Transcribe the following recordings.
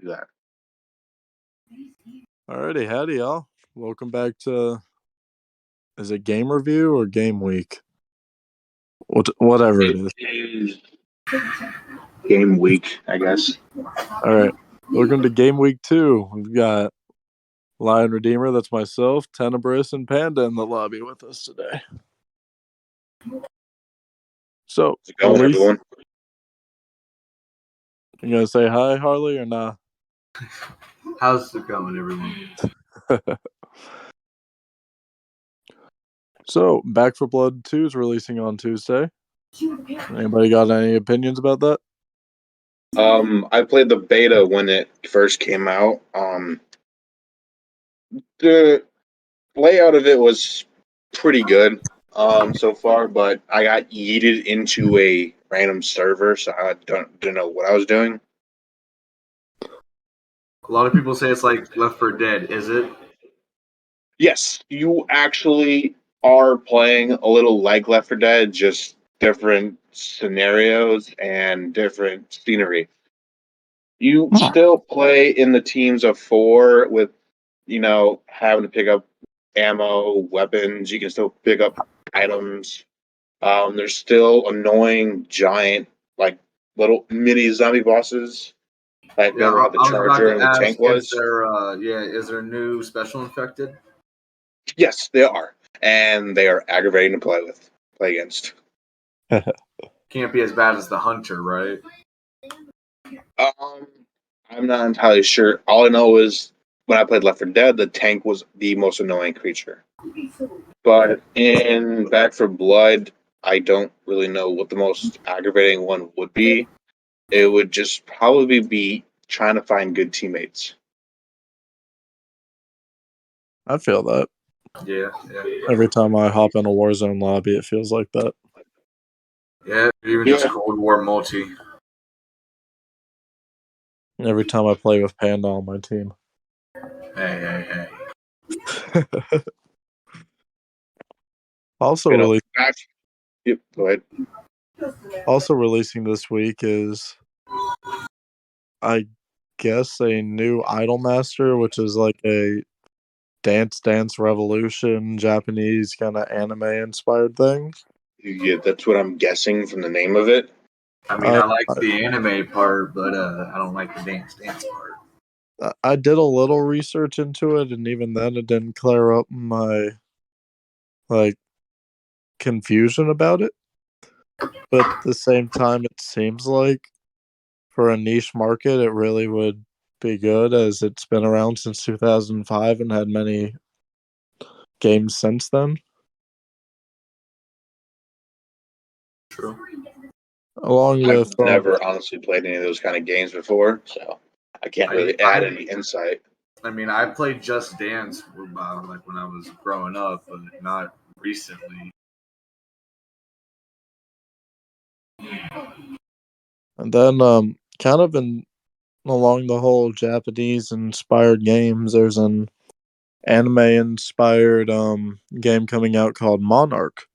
do that. Alrighty, howdy y'all. Welcome back to, is it game review or game week? Whatever it is. Is game week, I guess. Alright, welcome to game week 2. We've got Lion Redeemer, that's myself, Tenebris, and Panda in the lobby with us today. So, How's it going, everyone? You gonna say hi, Harley, or nah? How's it going, everyone? So, Back for Blood 2 is releasing on Tuesday. Anybody got any opinions about that? I played the beta when it first came out. The layout of it was pretty good so far, but I got yeeted into a random server, so I didn't know what I was doing. A lot of people say it's like Left 4 Dead. Is it? Yes, you actually are playing a little like Left 4 Dead, just different scenarios and different scenery. You still play in the teams of 4 with, having to pick up ammo, weapons. You can still pick up items. There's still annoying giant, like little mini zombie bosses. Like remember how the Charger and the tank was? Is there new special infected? Yes, they are, and they are aggravating to play against. Can't be as bad as the Hunter, right? I'm not entirely sure. All I know is when I played Left 4 Dead, the tank was the most annoying creature. But in Back 4 Blood, I don't really know what the most aggravating one would be. It would just probably be trying to find good teammates. I feel that. Yeah. Every time I hop in a Warzone lobby, it feels like that. Yeah, even just Cold War multi. Every time I play with Panda on my team. Hey. Also Yep, go ahead. Also releasing this week is, I guess, a new Idolmaster, which is like a Dance Dance Revolution Japanese kind of anime inspired thing. Yeah, that's what I'm guessing from the name of it. I mean, I like the anime part, but I don't like the dance part. I did a little research into it, and even then it didn't clear up my confusion about it. But at the same time, it seems like for a niche market, it really would be good, as it's been around since 2005 and had many games since then. True. Along with I've never honestly played any of those kind of games before, so I can't really add any insight. I mean, I played Just Dance like when I was growing up, but not recently. And then kind of along the whole Japanese inspired games, there's an anime inspired game coming out called Monarch,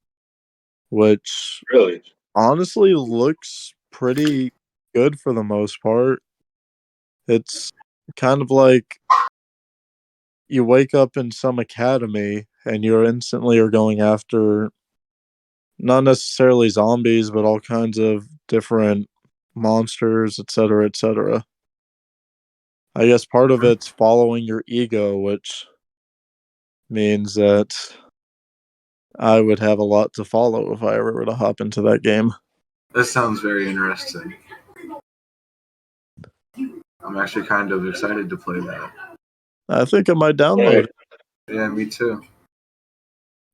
which really honestly looks pretty good for the most part. It's kind of like you wake up in some academy and you're instantly are going after not necessarily zombies, but all kinds of different monsters, etc., etc. I guess part of it's following your ego, which means that I would have a lot to follow if I ever were to hop into that game. This sounds very interesting. I'm actually kind of excited to play that. I think I might download it. Yeah, me too.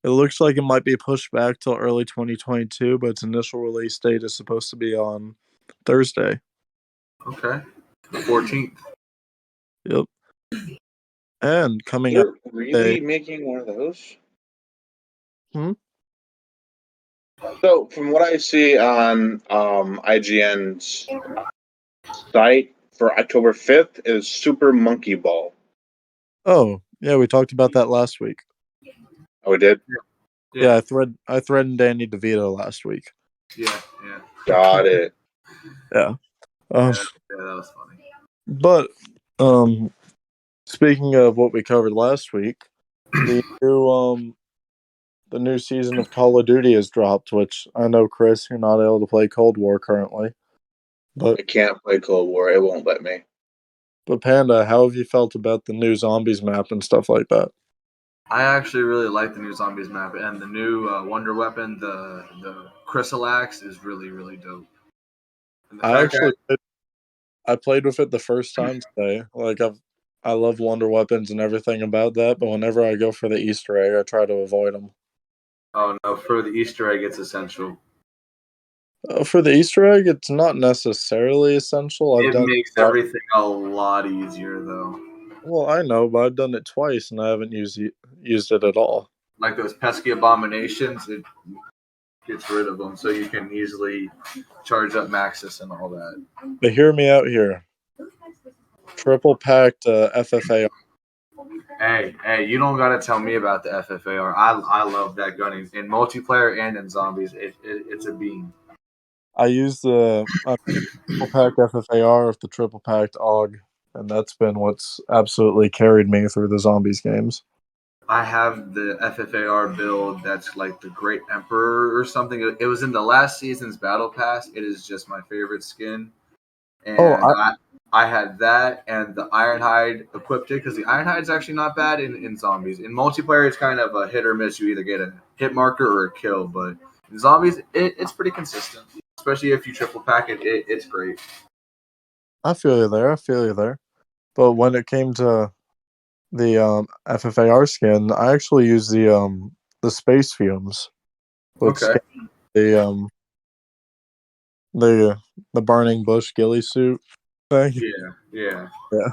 It looks like it might be pushed back till early 2022, but its initial release date is supposed to be on Thursday. Okay. The 14th. Yep. And coming up. You're really making one of those? So, from what I see on IGN's site for October 5th is Super Monkey Ball. Oh, yeah, we talked about that last week. Oh, we did? Yeah, I threatened Danny DeVito last week. Yeah. Got it. Yeah. Yeah, that was funny. But Speaking of what we covered last week, the new season of Call of Duty has dropped, which I know, Chris, you're not able to play Cold War currently. But I can't play Cold War. It won't let me. Panda, how have you felt about the new zombies map and stuff like that? I actually really like the new zombies map and the new wonder weapon, the Chrysalax is really really dope. And the I fact that actually I played with it the first time today. I love wonder weapons and everything about that, but whenever I go for the Easter egg, I try to avoid them. oh no, for the Easter egg, it's essential. For the Easter egg, it's not necessarily essential. I've It done makes everything a lot easier though. well, I know, but I've done it twice and I haven't used it at all. Like those pesky abominations, it gets rid of them, so you can easily charge up Maxis and all that. But hear me out here. Triple packed FFA. Hey, you don't gotta tell me about the FFAR. I love that gun in multiplayer and in zombies. It's a beam. I use the triple pack FFAR with the triple packed AUG, and that's been what's absolutely carried me through the zombies games. I have the FFAR build that's like the Great Emperor or something. It was in the last season's Battle Pass. It is just my favorite skin, Oh, and I had that and the Ironhide equipped it because the Ironhide's actually not bad in zombies. In multiplayer, it's kind of a hit or miss. You either get a hit marker or a kill, but in zombies, it's pretty consistent. Especially if you triple pack it, it's great. I feel you there. I feel you there. But when it came to the FFAR skin, I actually used the space fumes with Okay. the the the burning bush ghillie suit thing. Yeah. Yeah.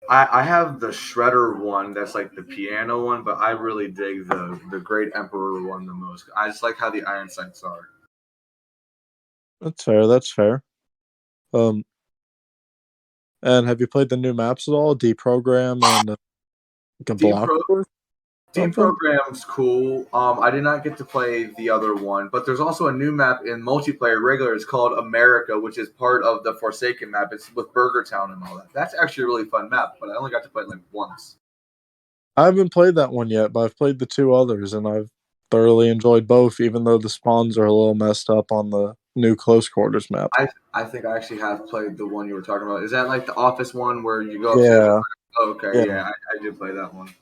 I have the Shredder one that's like the piano one, but I really dig the Great Emperor one the most. I just like how the iron sights are. That's fair. That's fair. Um, and have you played the new maps at all? Deprogram and Block Depro or something? Deprogram's cool. I did not get to play the other one, but there's also a new map in multiplayer regular. It's called America, which is part of the Forsaken map. It's with Burger Town and all that. That's actually a really fun map, but I only got to play it like once. I haven't played that one yet, but I've played the two others, and I've thoroughly enjoyed both, even though the spawns are a little messed up on the new close quarters map. I think I actually have played the one you were talking about. Is that like the office one where you go upstairs? Yeah, Oh, okay, yeah. yeah, I did play that one.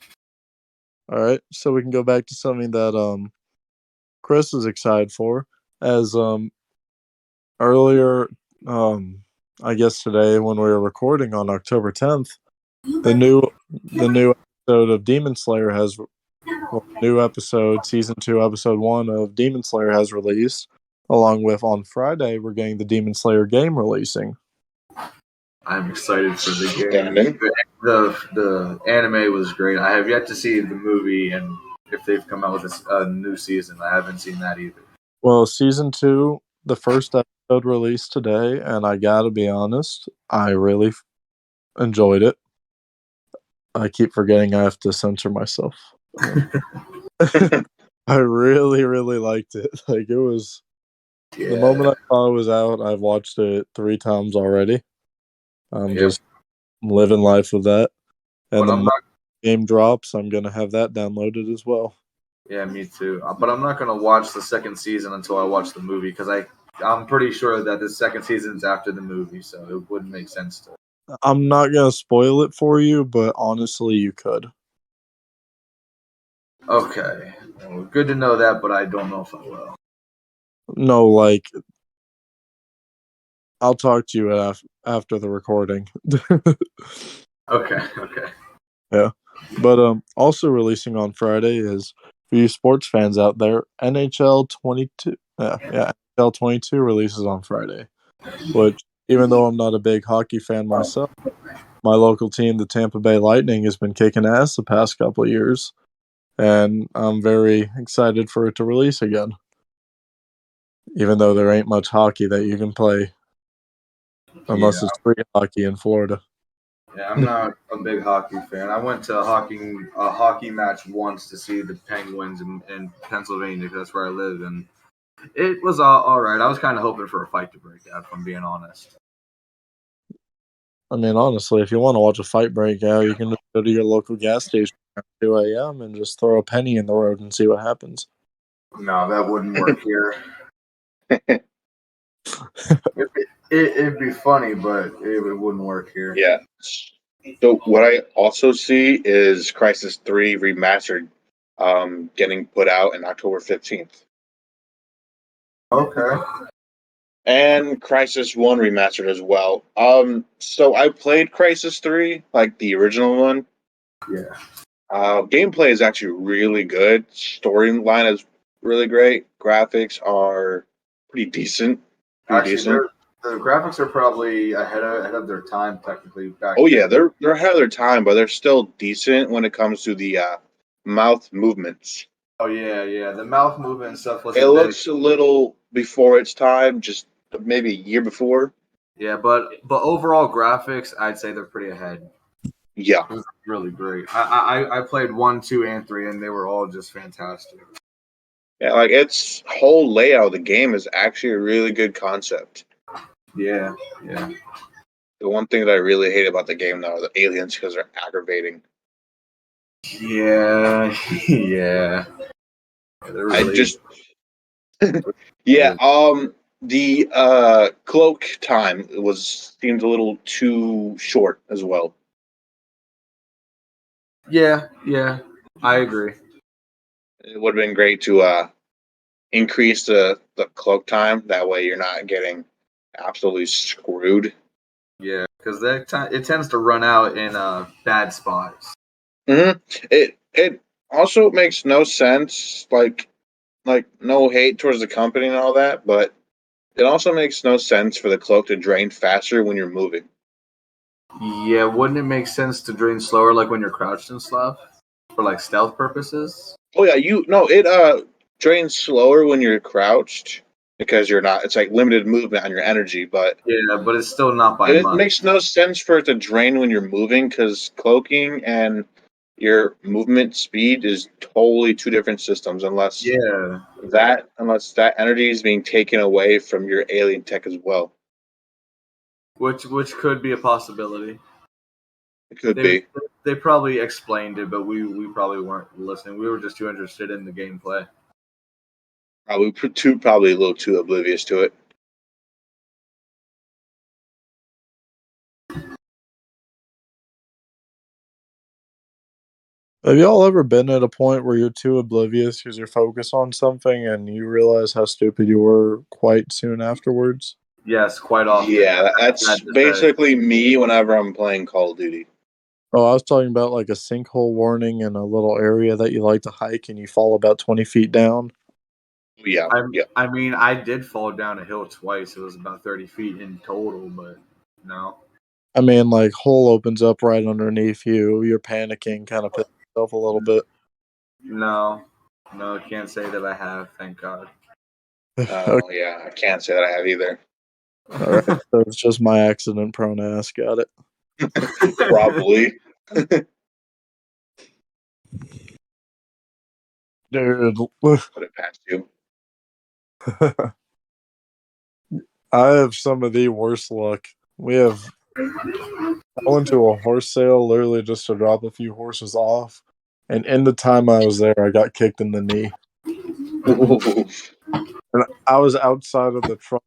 All right, so we can go back to something that Chris is excited for, as earlier I guess today when we were recording on October 10th, the new episode of Demon Slayer has new episode, season 2, episode 1 of Demon Slayer has released. Along with on Friday, we're getting the Demon Slayer game releasing. I'm excited for the Outstanding. game. The anime was great. I have yet to see the movie, and if they've come out with a new season, I haven't seen that either. Well, season 2, the first episode released today, and I gotta be honest, I really enjoyed it. I keep forgetting I have to censor myself. I really, really liked it. Like, it was the moment Yeah, I saw it was out, I've watched it 3 times already. I'm yep. just living life with that. And But the I'm moment not. the game drops, I'm gonna have that downloaded as well. Yeah, me too. But I'm not gonna watch the second season until I watch the movie because I'm pretty sure that the second season's after the movie, so it wouldn't make sense to. I'm not gonna spoil it for you, but honestly, you could. Okay, well, good to know that, but I don't know if I will. No, like I'll talk to you after the recording. Okay. Yeah, but also releasing on Friday is for you sports fans out there. NHL 22. Yeah, NHL 22 releases on Friday. Which, even though I'm not a big hockey fan myself, my local team, the Tampa Bay Lightning, has been kicking ass the past couple of years, and I'm very excited for it to release again. Even though there ain't much hockey that you can play unless Yeah, it's free hockey in Florida. yeah, I'm not a big hockey fan. I went to a hockey match once to see the Penguins in Pennsylvania because that's where I live, and it was all right. I was kind of hoping for a fight to break out, if I'm being honest. I mean, honestly, if you want to watch a fight break out, you can just go to your local gas station at 2 a.m. and just throw a penny in the road and see what happens. No, that wouldn't work here. It'd be funny, but it wouldn't work here. Yeah. So what I also see is Crisis 3 Remastered getting put out in October 15th. Okay. And Crisis 1 Remastered as well. So I played Crisis 3, like the original one. Yeah. Gameplay is actually really good. Storyline is really great. Graphics are pretty decent. Actually, the graphics are probably ahead of their time technically back Oh yeah, then. they're ahead of their time, but they're still decent when it comes to the mouth movements. Oh yeah. The mouth movement and stuff was It a bit. looks a little before its time, just maybe a year before. Yeah, but overall graphics, I'd say they're pretty ahead. Yeah, It was really great. I played 1, 2, and 3, and they were all just fantastic. yeah, like its whole layout of the game is actually a really good concept. Yeah. The one thing that I really hate about the game though are the aliens because they're aggravating. Yeah. Yeah. They're I really. just yeah, the cloak time seemed a little too short as well. Yeah. I agree. It would have been great to increase the cloak time. That way you're not getting absolutely screwed. Yeah, because it tends to run out in bad spots. It also makes no sense, like no hate towards the company and all that, but it also makes no sense for the cloak to drain faster when you're moving. Yeah, wouldn't it make sense to drain slower, like when you're crouched and stuff, for like stealth purposes? Oh yeah, it drains slower when you're crouched because you're not. It's like limited movement on your energy, but Yeah, but it's still not by it much. makes no sense for it to drain when you're moving because cloaking and your movement speed is totally two different systems Yeah, unless that energy is being taken away from your alien tech as well. which could be a possibility. It could They be. they probably explained it, but we probably weren't listening. We were just too interested in the gameplay. Probably a little too oblivious to it. Have y'all ever been at a point where you're too oblivious because you're focused on something and you realize how stupid you were quite soon afterwards? Yes, quite often. Yeah, Sad that's to say. basically me whenever I'm playing Call of Duty. Oh, I was talking about like a sinkhole warning in a little area that you like to hike and you fall about 20 feet down. Yeah, yeah. I mean, I did fall down a hill twice. It was about 30 feet in total, but no. I mean, like, hole opens up right underneath you. You're panicking, kind of piss yourself a little bit. No, I can't say that I have. Thank God. Okay, Oh, yeah. I can't say that I have either. all right. So it's just my accident prone ass. Got it. Probably. Dude, Put it past you. I have some of the worst luck. I went to a horse sale literally just to drop a few horses off. And in the time I was there, I got kicked in the knee. Ooh. And I was outside of the truck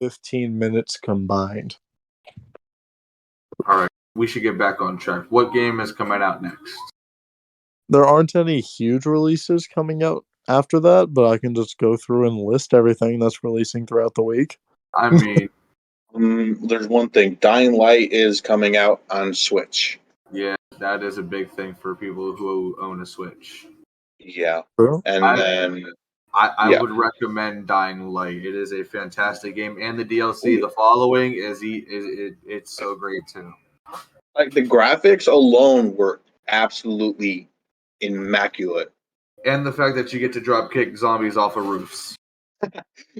15 minutes combined. All right, we should get back on track. What game is coming out next? There aren't any huge releases coming out after that, but I can just go through and list everything that's releasing throughout the week. I mean, There's one thing. Dying Light is coming out on Switch. yeah, that is a big thing for people who own a Switch. Yeah. True. And then, I yeah. would recommend Dying Light. It is a fantastic game, and the DLC, Oh, yeah. the following it's so great too. Like, the graphics alone were absolutely immaculate. And the fact that you get to drop kick zombies off of roofs.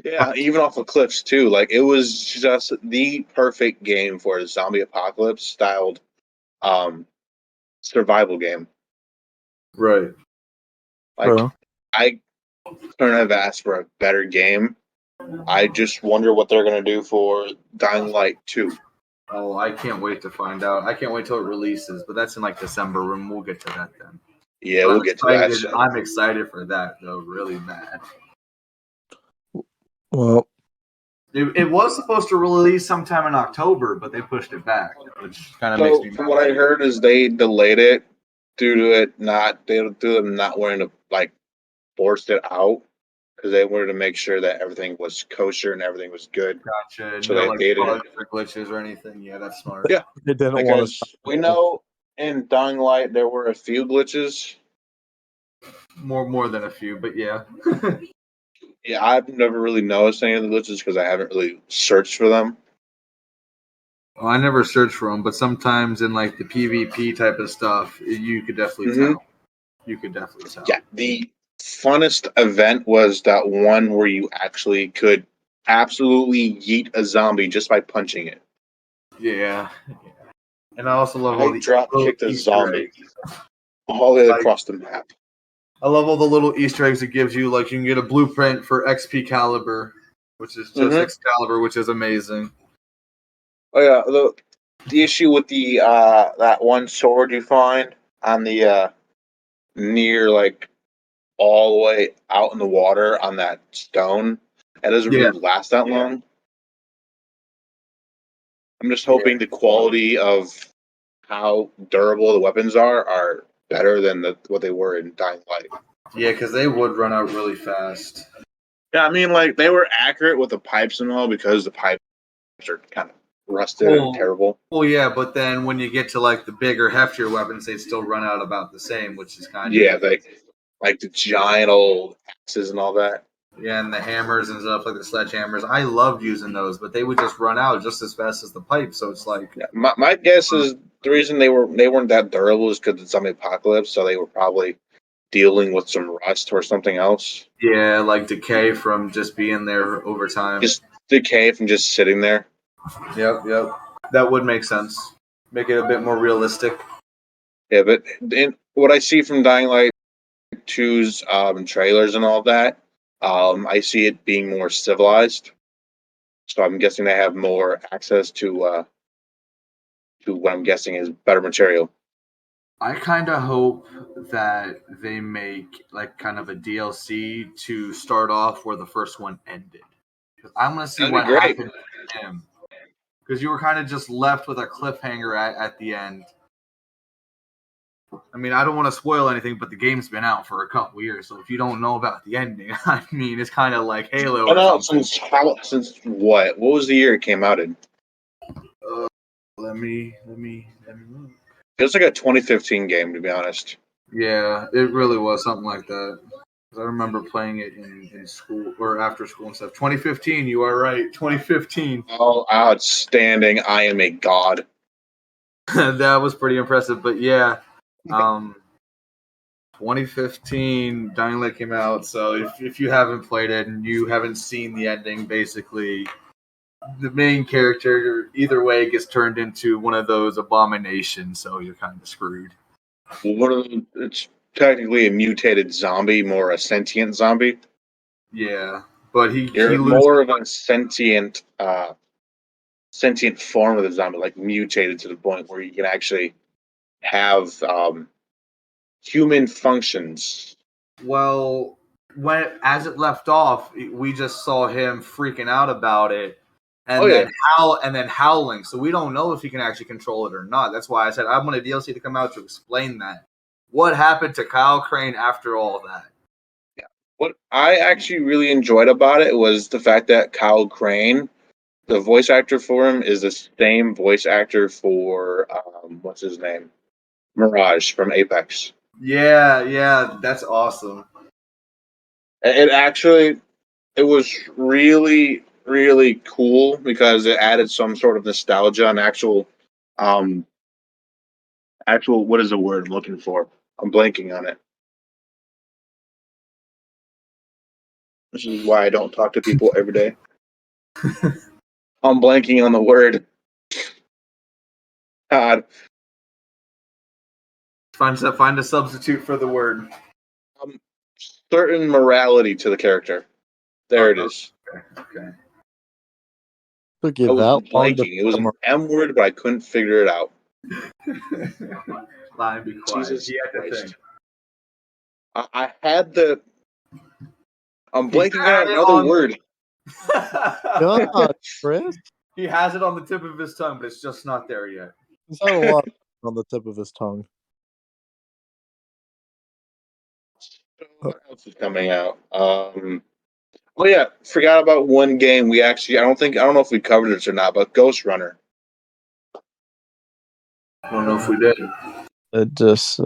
Yeah, even off of cliffs, too. Like, it was just the perfect game for a zombie apocalypse styled um, survival game. Right. Like, True. I couldn't have asked for a better game. I just wonder what they're going to do for Dying Light 2. Oh, I can't wait to find out. I can't wait till it releases, but that's in like December, and we'll get to that then. Yeah, But we'll get to that soon. I'm excited for that though, really bad. Well, It was supposed to release sometime in October, but they pushed it back, which kind of makes So me from mad. what I heard is they delayed it due to it not due to them not wanting to like force it out because they wanted to make sure that everything was kosher and everything was good. Gotcha. So No they like dated it. bugs or glitches or anything. Yeah, that's smart. Yeah, they didn't want to. because we know in Dying Light there were a few glitches. More than a few, but yeah. Yeah, I've never really noticed any of the glitches because I haven't really searched for them. Well, I never search for them, but sometimes in like the PvP type of stuff, you could definitely Hmm. tell. You could definitely tell. Yeah, the funnest event was that one where you actually could absolutely yeet a zombie just by punching it. Yeah. And I also love all I the drop little kicked a Easter zombie eggs. all the way Like across the map. I love all the little Easter eggs it gives you. Like you can get a blueprint for XP Caliber, which is just Hmm. Excalibur, which is amazing. Oh yeah, the issue with the that one sword you find on the near like all the way out in the water on that stone, that doesn't Yeah. really last that long. I'm just Yeah. hoping the quality of how durable the weapons are better than what they were in Dying Light. Yeah, because they would run out really fast. Yeah, I mean, like they were accurate with the pipes and all because the pipes are kind of rusted and Well, terrible. well, yeah, but then when you get to like the bigger, heftier weapons, they still run out about the same, which is kind Yeah, of like the giant old axes and all that. yeah, and the hammers and stuff like the sledgehammers. I loved using those, but they would just run out just as fast as the pipe. So it's like, Yeah, my guess is the reason they weren't that durable is because it's zombie apocalypse, so they were probably dealing with some rust or something else. yeah, like decay from just being there over time. Just decay from just sitting there. Yep. That would make sense. Make it a bit more realistic. Yeah, but in what I see from Dying Light 2's trailers and all that, I see it being more civilized. So I'm guessing they have more access to what I'm guessing is better material. I kind of hope that they make like kind of a DLC to start off where the first one ended. 'Cause I want to see That'd be what great. happened to him. Because you were kind of just left with a cliffhanger at the end. I mean, I don't want to spoil anything, but the game's been out for a couple years, so if you don't know about the ending, I mean, it's kind of like Halo Been or out something. since what? What was the year it came out in? Uh, let me look. Feels like a 2015 game, to be honest. Yeah, it really was something like that. 'Cause I remember playing it in school or after school and stuff. 2015, you are right. 2015. Oh, outstanding! I am a god. That was pretty impressive. But yeah, um, 2015, Dying Light came out. So if you haven't played it and you haven't seen the ending, basically, the main character either way gets turned into one of those abominations. So you're kind of screwed. It's technically a mutated zombie, more a sentient zombie. Yeah, but he You're loses. more of a sentient form of the zombie, like mutated to the point where you can actually have human functions. Well, when as it left off, we just saw him freaking out about it, Oh and yeah, then howling. So we don't know if he can actually control it or not. That's why I said I want a DLC to come out to explain that. What happened to Kyle Crane after all that? what I actually really enjoyed about it was the fact that Kyle Crane, the voice actor for him, is the same voice actor for what's his name, Mirage from Apex. Yeah, that's awesome. It actually it was really cool because it added some sort of nostalgia and um actual what is the word I'm looking for? I'm blanking on it. This is why I don't talk to people every day. I'm blanking on the word. God, Find a substitute for the word. um, certain morality to the character. There it Oh, is. okay. Took you I was that long to blanking. It was become an M word, but I couldn't figure it out. Lie and be quiet. Jesus He had to Christ. think. I had the. I'm He blanking had on it another on. word. God, Chris. He has it on the tip of his tongue, but it's just not there yet. He's had a lot on the tip of his tongue. What else is coming out? Oh yeah, forgot about one game. We actually, I don't know if we covered this or not, but Ghost Runner. I don't know if we did. It just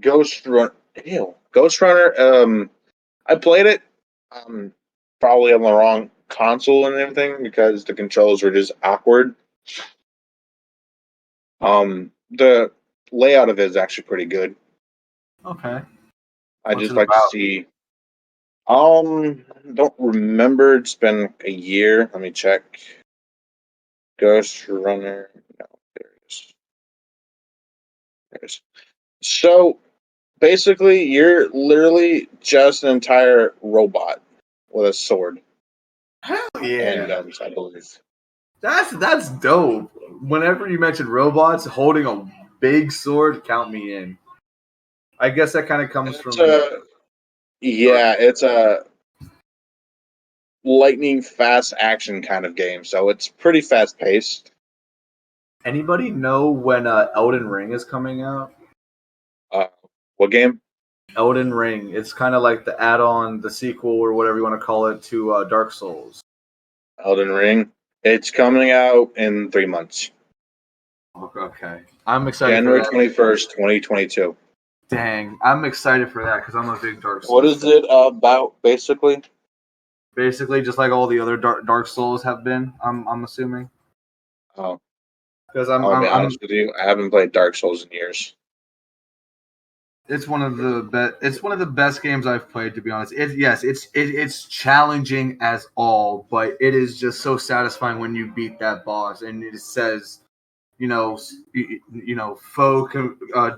Ghost Run. Ew. Ghost Runner. I played it. Probably on the wrong console and everything because the controls were just awkward. The layout of it is actually pretty good. Okay. I What's just it like to about? see. Don't remember. It's been a year. Let me check. Ghost Runner. No, there it is. There it is. So basically, you're literally just an entire robot with a sword Hell and yeah. guns, I believe. That's dope. Whenever you mention robots holding a big sword, count me in. I guess that kind of comes It's from a yeah, it's a lightning fast action kind of game, so it's pretty fast paced. anybody know when Elden Ring is coming out? Uh, what game? Elden Ring. It's kind of like the add-on, the sequel, or whatever you want to call it to Dark Souls. Elden Ring. It's coming out in 3 months. Okay, I'm excited for January that. 21st, 2022. Dang, I'm excited for that because I'm a big Dark What Souls is fan. it about, basically? Basically, just like all the other Dark Souls have been. I'm assuming Oh, because I'll be honest with you. I haven't played Dark Souls in years. it's one of the best. It's one of the best games I've played, to be honest. It's challenging as all, but it is just so satisfying when you beat that boss, and it says, foe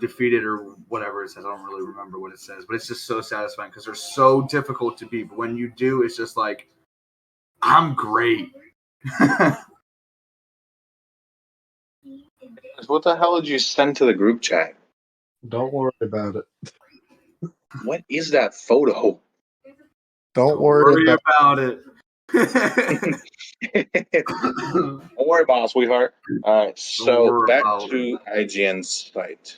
defeated or whatever it says. I don't really remember what it says, but it's just so satisfying because they're so difficult to beat. But when you do, it's just like I'm great. What the hell did you send to the group chat? don't worry about it. What is that photo? Don't worry Worry about about it. Don't worry about it, sweetheart. All right, Don't so worry back about it. to IGN's site.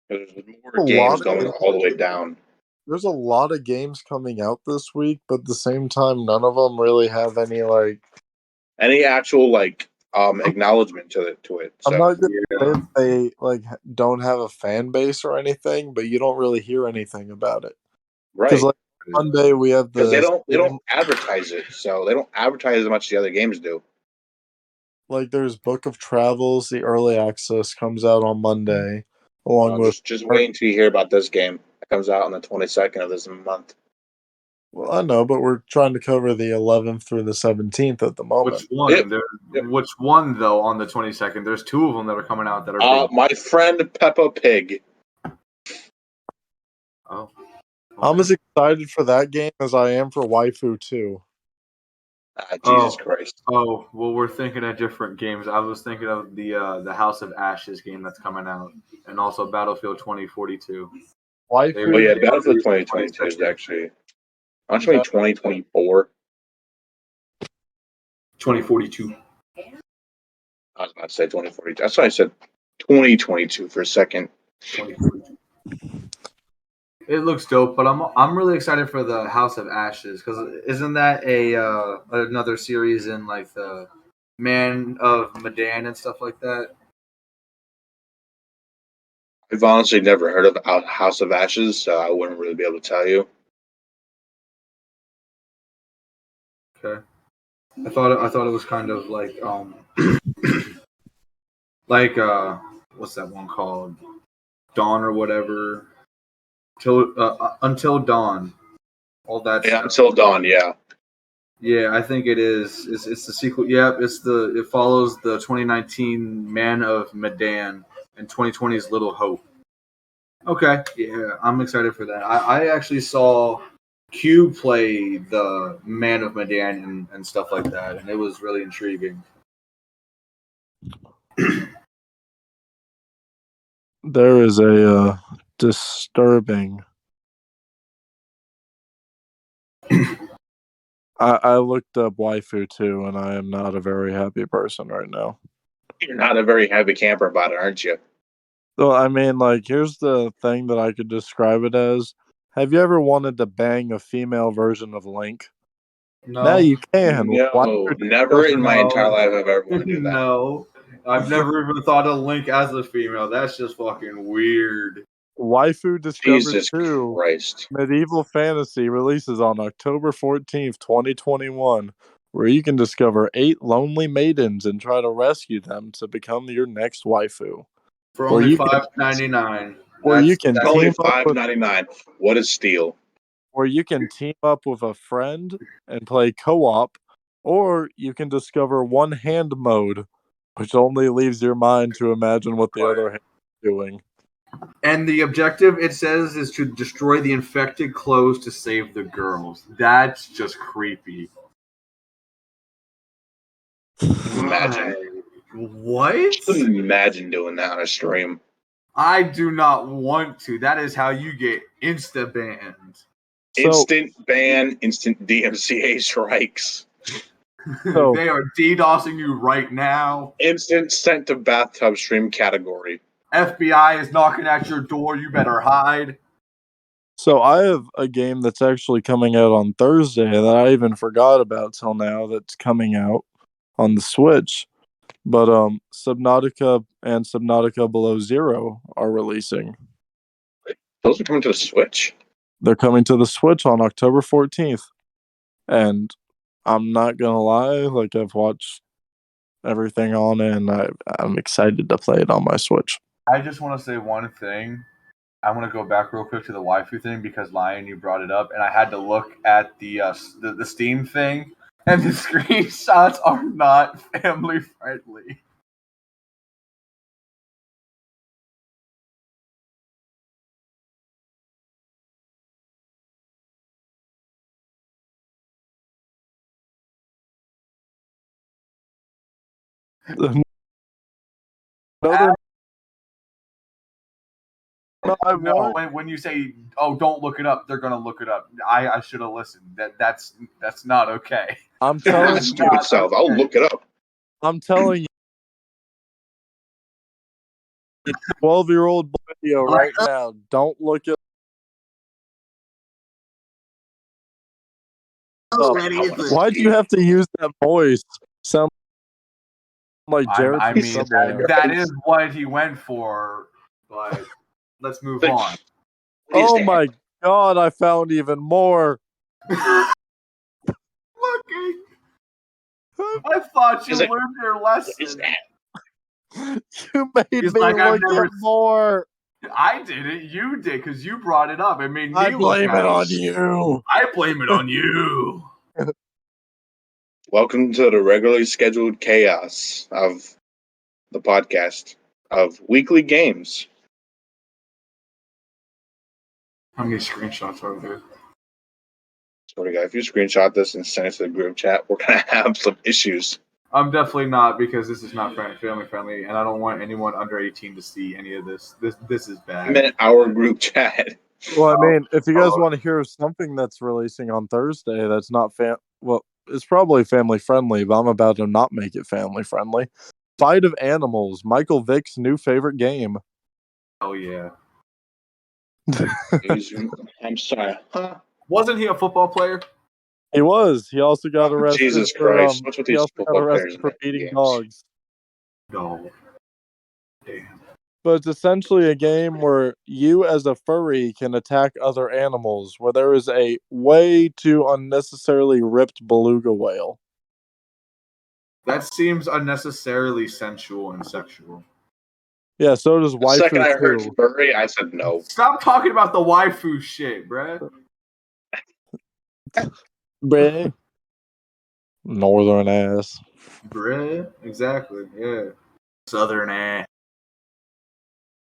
There's more a games lot going of all the way down. there's a lot of games coming out this week, but at the same time none of them really have any like Any actual acknowledgement to it. I'm So not gonna say Yeah. they like don't have a fan base or anything, but you don't really hear anything about it. Because right, like Monday we have because the they don't advertise it, so they don't advertise as much as the other games do. like there's Book of Travels, the early access comes out on Monday, along with Just wait until you hear about this game. It comes out on the 22nd of this month. well, I know, but we're trying to cover the 11th through the 17th at the Which moment. one? Which one though? On the 22nd, there's two of them that are coming out that are big. My friend Peppa Pig. Oh, I'm okay. as excited for that game as I am for Waifu 2. Jesus Christ. Oh, well, we're thinking of different games. I was thinking of the House of Ashes game that's coming out, and also Battlefield 2042. They, Oh Waifu yeah, they Battlefield released 2022 is 22nd. actually actually 2024. 2042. I was about to say 2042. That's why I said 2022 for a second. 2042. It looks dope, but I'm really excited for the House of Ashes because isn't that a another series in like the Man of Medan and stuff like that? I've honestly never heard of House of Ashes, so I wouldn't really be able to tell you. Okay, I thought it was kind of like like what's that one called? Dawn or whatever. Till Until Dawn. All that Yeah, stuff. Until Dawn, yeah. Yeah, I think it is. It's the sequel. Yep, it follows the 2019 Man of Medan and 2020's Little Hope. Okay, yeah, I'm excited for that. I actually saw Q play the Man of Medan and stuff like that, and it was really intriguing. There is a disturbing. I looked up waifu too, and I am not a very happy person right now. You're not a very happy camper about it, aren't you? So I mean, like, here's the thing that I could describe it as. Have you ever wanted to bang a female version of Link? Now No, you can. No, never in my entire life have I ever wanted to do that. no, I've never even thought of Link as a female. That's just fucking weird. Waifu Discover Jesus 2 Christ. Medieval Fantasy releases on October 14th, 2021, where you can discover 8 lonely maidens and try to rescue them to become your next waifu. For Or only you can $5.99. or you can That's Only team up with $5.99. What a steal. or you can team up with a friend and play co-op, or you can discover one hand mode, which only leaves your mind to imagine what the other hand is doing. And the objective, it says, is to destroy the infected clothes to save the girls. That's just creepy. Imagine. What? Couldn't imagine doing that on a stream. I do not want to. That is how you get insta banned. So, Instant ban, instant DMCA strikes. So- They are DDoSing you right now. Instant sent to bathtub stream category. FBI is knocking at your door. You better hide. so I have a game that's actually coming out on Thursday that I even forgot about till now that's coming out on the Switch. But Subnautica and Subnautica Below Zero are releasing. Those are coming to the Switch. They're coming to the Switch on October 14th. And I'm not gonna lie, like, I've watched everything on it, and I'm excited to play it on my Switch. I just want to say one thing. I want to go back real quick to the waifu thing because Lion, you brought it up, and I had to look at the Steam thing, and the screenshots are not family friendly. Another no, I No, want. when you say, "Oh, don't look it up," they're gonna look it up. I should have listened. That's not okay. I'm telling That's stupid self. I'll look it up. I'm telling you, 12-year-old video right now. Don't look it up. Why'd you have to use that voice? Sound like Jared I from mean, Subway. that is what he went for. But let's move on. Oh my god, I found even more. Looking. I thought you Is it- learned your What is lesson. that? You made It's me like I've look never at more. I did it. You did because you brought it up. It made me I look blame at it on you. I blame it on you. Welcome to the regularly scheduled chaos of the podcast of weekly games. How many screenshots are there? Swear to God, if you screenshot this and send it to the group chat, we're gonna have some issues. I'm definitely not because this is not family friendly, and I don't want anyone under 18 to see any of this. This is I bad. meant our group chat. Well, I mean, if you guys want to hear something that's releasing on Thursday that's not it's probably family friendly, but I'm about to not make it family friendly. Fight of Animals, Michael Vick's new favorite game. Oh yeah. I'm sorry. Huh? Wasn't he a football player? He was. He also got Oh, arrested Jesus for Christ. What's with he these also got football players arrested in for the beating games? dogs. No. Damn. But it's essentially a game where you as a furry can attack other animals, where there is a way too unnecessarily ripped beluga whale. That seems unnecessarily sensual and sexual. Yeah, so does The second I waifu heard too. furry, I said no. Stop talking about the waifu shit, bruh. Bruh. Northern ass. Bruh. Exactly. Yeah. Southern ass.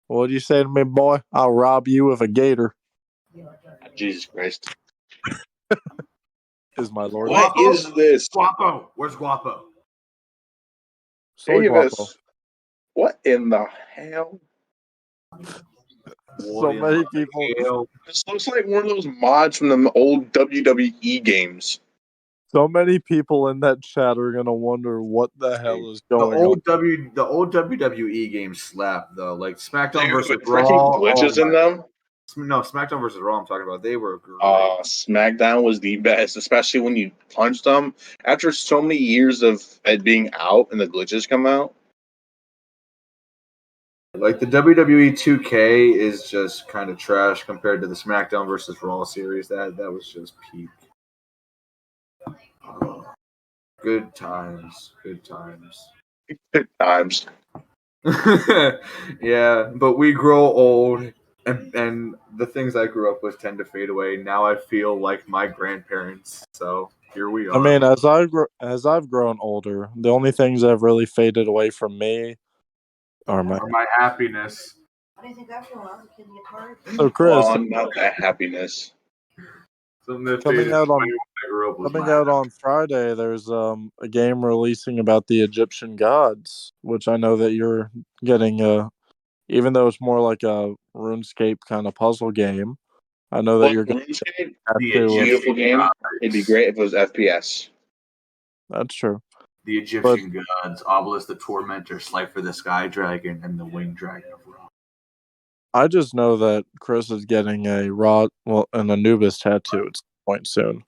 What'd you say to me, boy? I'll rob you with a gator. Jesus Christ. Is my lord. What Guapo? is this? Guapo. Where's Guapo? Soy Guapo. Davis. What in the hell? So many people. This looks like one of those mods from the old WWE games. So many people in that chat are gonna wonder what the hell is going on. The old WWE games slap though. Like SmackDown Dude, versus with Raw. freaking glitches in them. No, SmackDown versus Raw. I'm talking about. They were great. SmackDown was the best, especially when you punched them. After so many years of it being out and the glitches come out. Like the WWE 2K is just kind of trash compared to the SmackDown versus Raw series. That was just peak. Good times. Good times. Good times. Yeah, but we grow old, and the things I grew up with tend to fade away. Now I feel like my grandparents. So here we are. I mean, as I've grown older, the only things that have really faded away from me are my happiness. What do you think I feel when I was a kid? Get hard? So Chris, Not that happiness. Something that coming faded out away on when I grew up was coming my out on Friday, there's a game releasing about the Egyptian gods, which I know that you're getting. Even though it's more like a RuneScape kind of puzzle game, I know that you're going RuneScape, to have The to. beautiful game. gods. It'd be great if it was FPS. That's true. The Egyptian gods, Obelisk the Tormentor, Slifer the Sky Dragon, and the Winged Dragon of Ra. I just know that Chris is getting an Anubis tattoo at some point soon.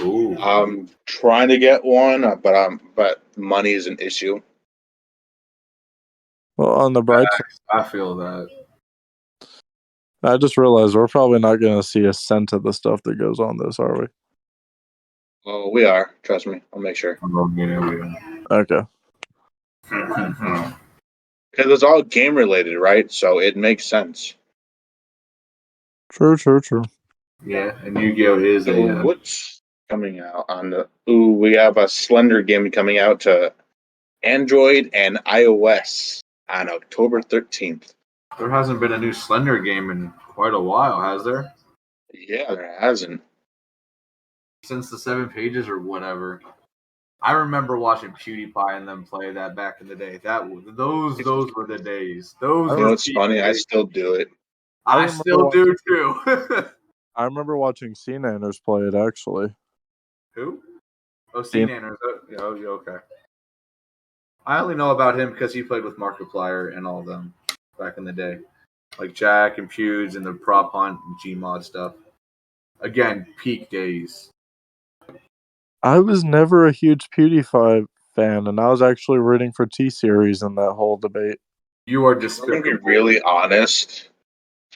Ooh. I'm trying to get one, but money is an issue. Well, on the bright side, I feel that. I just realized we're probably not going to see a cent of the stuff that goes on this, are we? Oh, we are. Trust me. I'll make sure. Okay. Because it's all game related, right? So it makes sense. True. Yeah, and Yu-Gi-Oh is So what's coming out on the? Ooh, we have a Slender game coming out to Android and iOS on October 13th. There hasn't been a new Slender game in quite a while, has there? Yeah, there hasn't. Since the 7 pages or whatever. I remember watching PewDiePie and them play that back in the day. Those were the days. Those You were know what's peak funny? I days. still do it. I still do too. I remember watching C-Nanners play it, actually. Who? Oh, C-Nanners. Oh, okay. I only know about him because he played with Markiplier and all of them back in the day. Like Jack and Pewds and the Prop Hunt and Gmod stuff. Again, peak days. I was never a huge PewDiePie fan, and I was actually rooting for T-Series in that whole debate. You are I'm despicable. going to be really honest.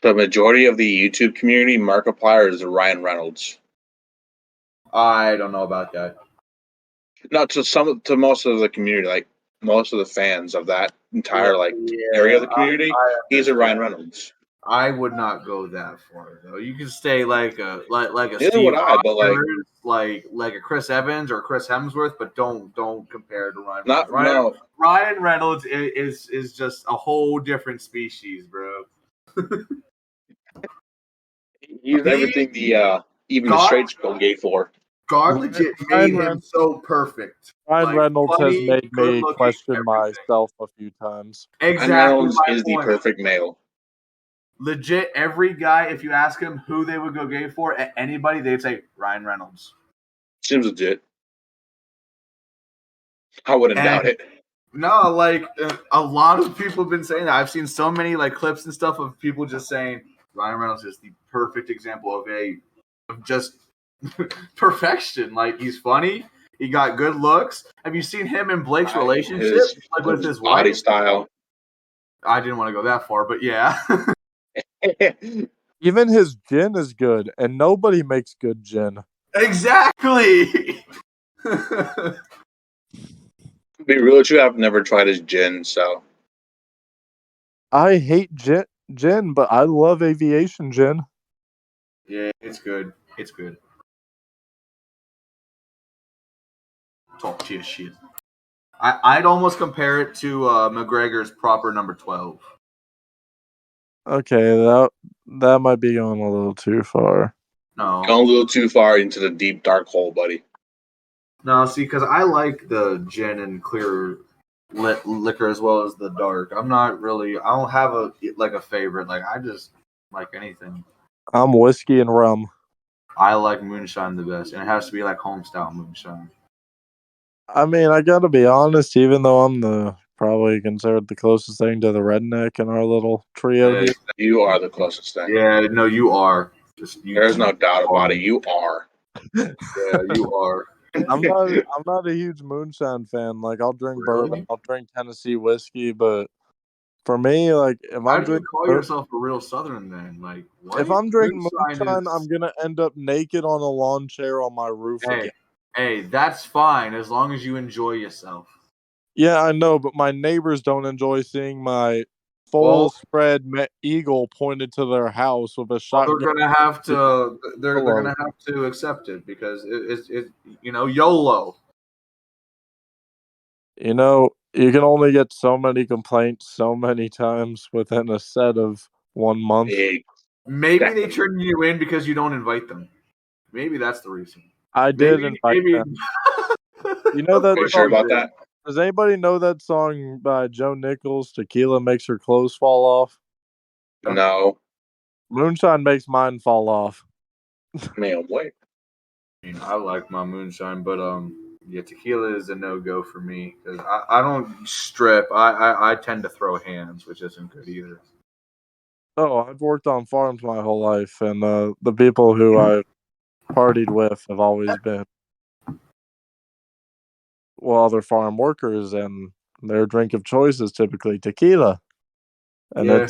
The majority of the YouTube community, Markiplier is Ryan Reynolds. I don't know about that. No, to most of the community, like most of the fans of that entire area of the community, he's a Ryan Reynolds. I would not go that far though. You can stay like a Neither Steve would I, but like a Chris Evans or Chris Hemsworth, but don't compare to Ryan not Reynolds. no. Ryan Reynolds is just a whole different species, bro. He's everything the even the straight go gay for. God legit made him so perfect. Ryan Reynolds funny, has made me good-looking, question everything. myself a few times. Exactly. Ryan Reynolds my is the point. perfect male. Legit, every guy, if you ask him who they would go gay for, anybody, they'd say Ryan Reynolds. Seems legit. I wouldn't doubt it. No, like a lot of people have been saying that. I've seen so many like clips and stuff of people just saying Ryan Reynolds is the perfect example of just perfection. Like he's funny, he got good looks. Have you seen him and Blake's relationship, with his body wife? style? I didn't want to go that far, but yeah. Even his gin is good, and nobody makes good gin. Exactly. Be real with you, I've never tried his gin, so I hate gin, but I love aviation gin. Yeah, it's good. It's good. Talk to your shit. I'd almost compare it to McGregor's proper number 12. Okay, that might be going a little too far. No, Going a little too far into the deep dark hole, buddy. no. See, because I like the gin and clear liquor as well as the dark. I'm not really. I don't have a favorite. Like I just like anything. I'm whiskey and rum. I like moonshine the best, and it has to be like home style moonshine. I mean, I gotta be honest, even though I'm probably considered the closest thing to the redneck in our little trio Yeah, here. You are the closest thing. yeah. No, you are. Just There's no doubt about are. it. You are. Yeah, you are. I'm not a huge moonshine fan. Like I'll drink bourbon, Really? I'll drink Tennessee whiskey, but for me, like How'd you call yourself a real Southern then? Like what? if I'm drinking Moonshine moonshine, I'm is. gonna end up naked on a lawn chair on my roof Hey, again. hey, that's fine as long as you enjoy yourself. Yeah, I know, but my neighbors don't enjoy seeing my full Well, spread eagle pointed to their house with a well, they're shotgun. gonna have to. They're Hello. gonna have to accept it because it YOLO. You know, you can only get so many complaints so many times within a set of 1 month. Maybe they Exactly. turn you in because you don't invite them. Maybe that's the reason. I did invite Maybe. them. You know Of that Are you course sure song? about did. that? Does anybody know that song by Joe Nichols? Tequila makes her clothes fall off. No. Moonshine makes mine fall off. Man, wait. I mean, I like my moonshine, but yeah, tequila is a no go for me because I don't strip. I tend to throw hands, which isn't good either. Oh, I've worked on farms my whole life, and the people who I've partied with have always been other farm workers, and their drink of choice is typically tequila, and Yeah,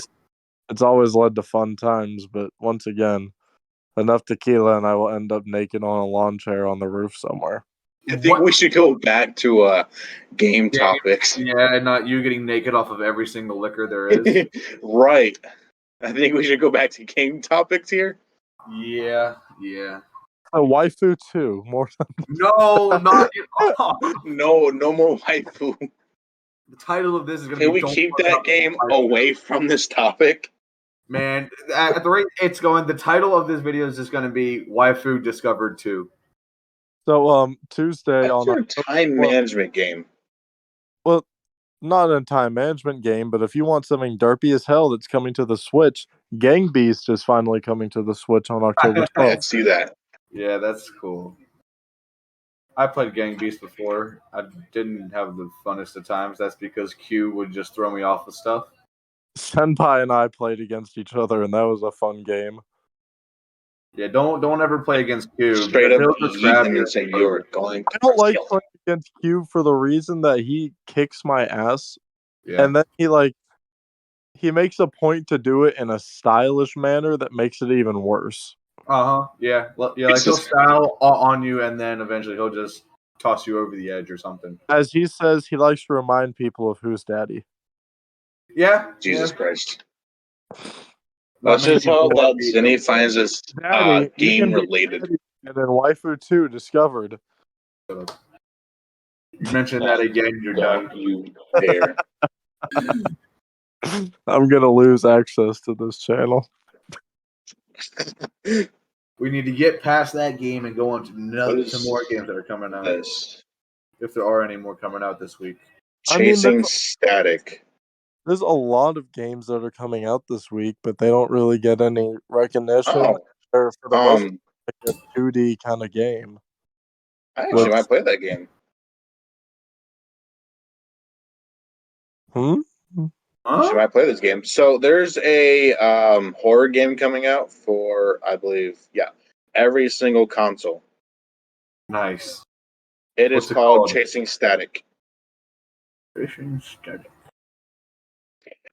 it's always led to fun times. But once again, enough tequila, and I will end up naked on a lawn chair on the roof somewhere. I think what? we should go back to game topics. Yeah, not you getting naked off of every single liquor there is. Right. I think we should go back to game topics here. Yeah, yeah. A waifu too, more. No, not at all. No, no more waifu. The title of this is gonna Can be we "Don't keep Fuck that Up game My Wife." away from this topic? Man, at the rate it's going, the title of this video is just gonna be "Waifu Discovered 2." So Tuesday That's on your October time 12th, management game. well, not a time management game, but if you want something derpy as hell that's coming to the Switch, Gang Beast is finally coming to the Switch on October I can 12th. see that. Yeah, that's cool. I played Gang Beast before. I didn't have the funnest of times. That's because Q would just throw me off with stuff. Senpai and I played against each other, and that was a fun game. Yeah, don't ever play against Q Straight because up he'll just yeet grab him you and and say, throw "You're you. going I don't to like kill playing against Q for the reason that he kicks my ass, Yeah. and then he makes a point to do it in a stylish manner that makes it even worse. Yeah. Yeah. Like It's he'll just style on you, and then eventually he'll just toss you over the edge or something. As he says, he likes to remind people of who's daddy. Yeah. Jesus Yeah. Christ." Not Let's many just people hope want to that be. Zinni finds this Daddy, you game can be related. daddy. And then Waifu 2 discovered. You mention that again, you're done. Don't you dare. I'm gonna lose access to this channel. We need to get past that game and go on to What to is more games that are coming out. this? If there are any more coming out this week. I mean, Chasing Static. there's a lot of games that are coming out this week, but they don't really get any recognition. Oh, They're for the most part like a 2D kind of game. I actually might play that game. Actually, might play this game. So there's a horror game coming out for, I believe, every single console. Nice. It What's is it called called? Chasing Static. Fishing Static.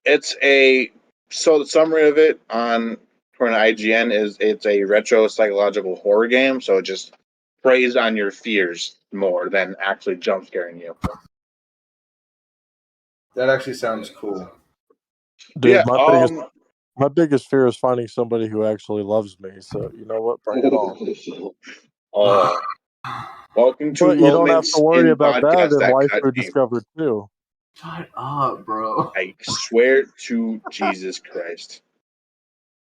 It's so the summary of it on for an IGN is it's a retro psychological horror game. So it just preys on your fears more than actually jump scaring you. That actually sounds cool. Dude, Yeah. my biggest fear is finding somebody who actually loves me. So you know what? Bring it on. Oh, welcome to But you don't have to moments worry in about that podcast in that cut Waifu deep. Discovered 2. Shut up, bro. I swear to Jesus Christ.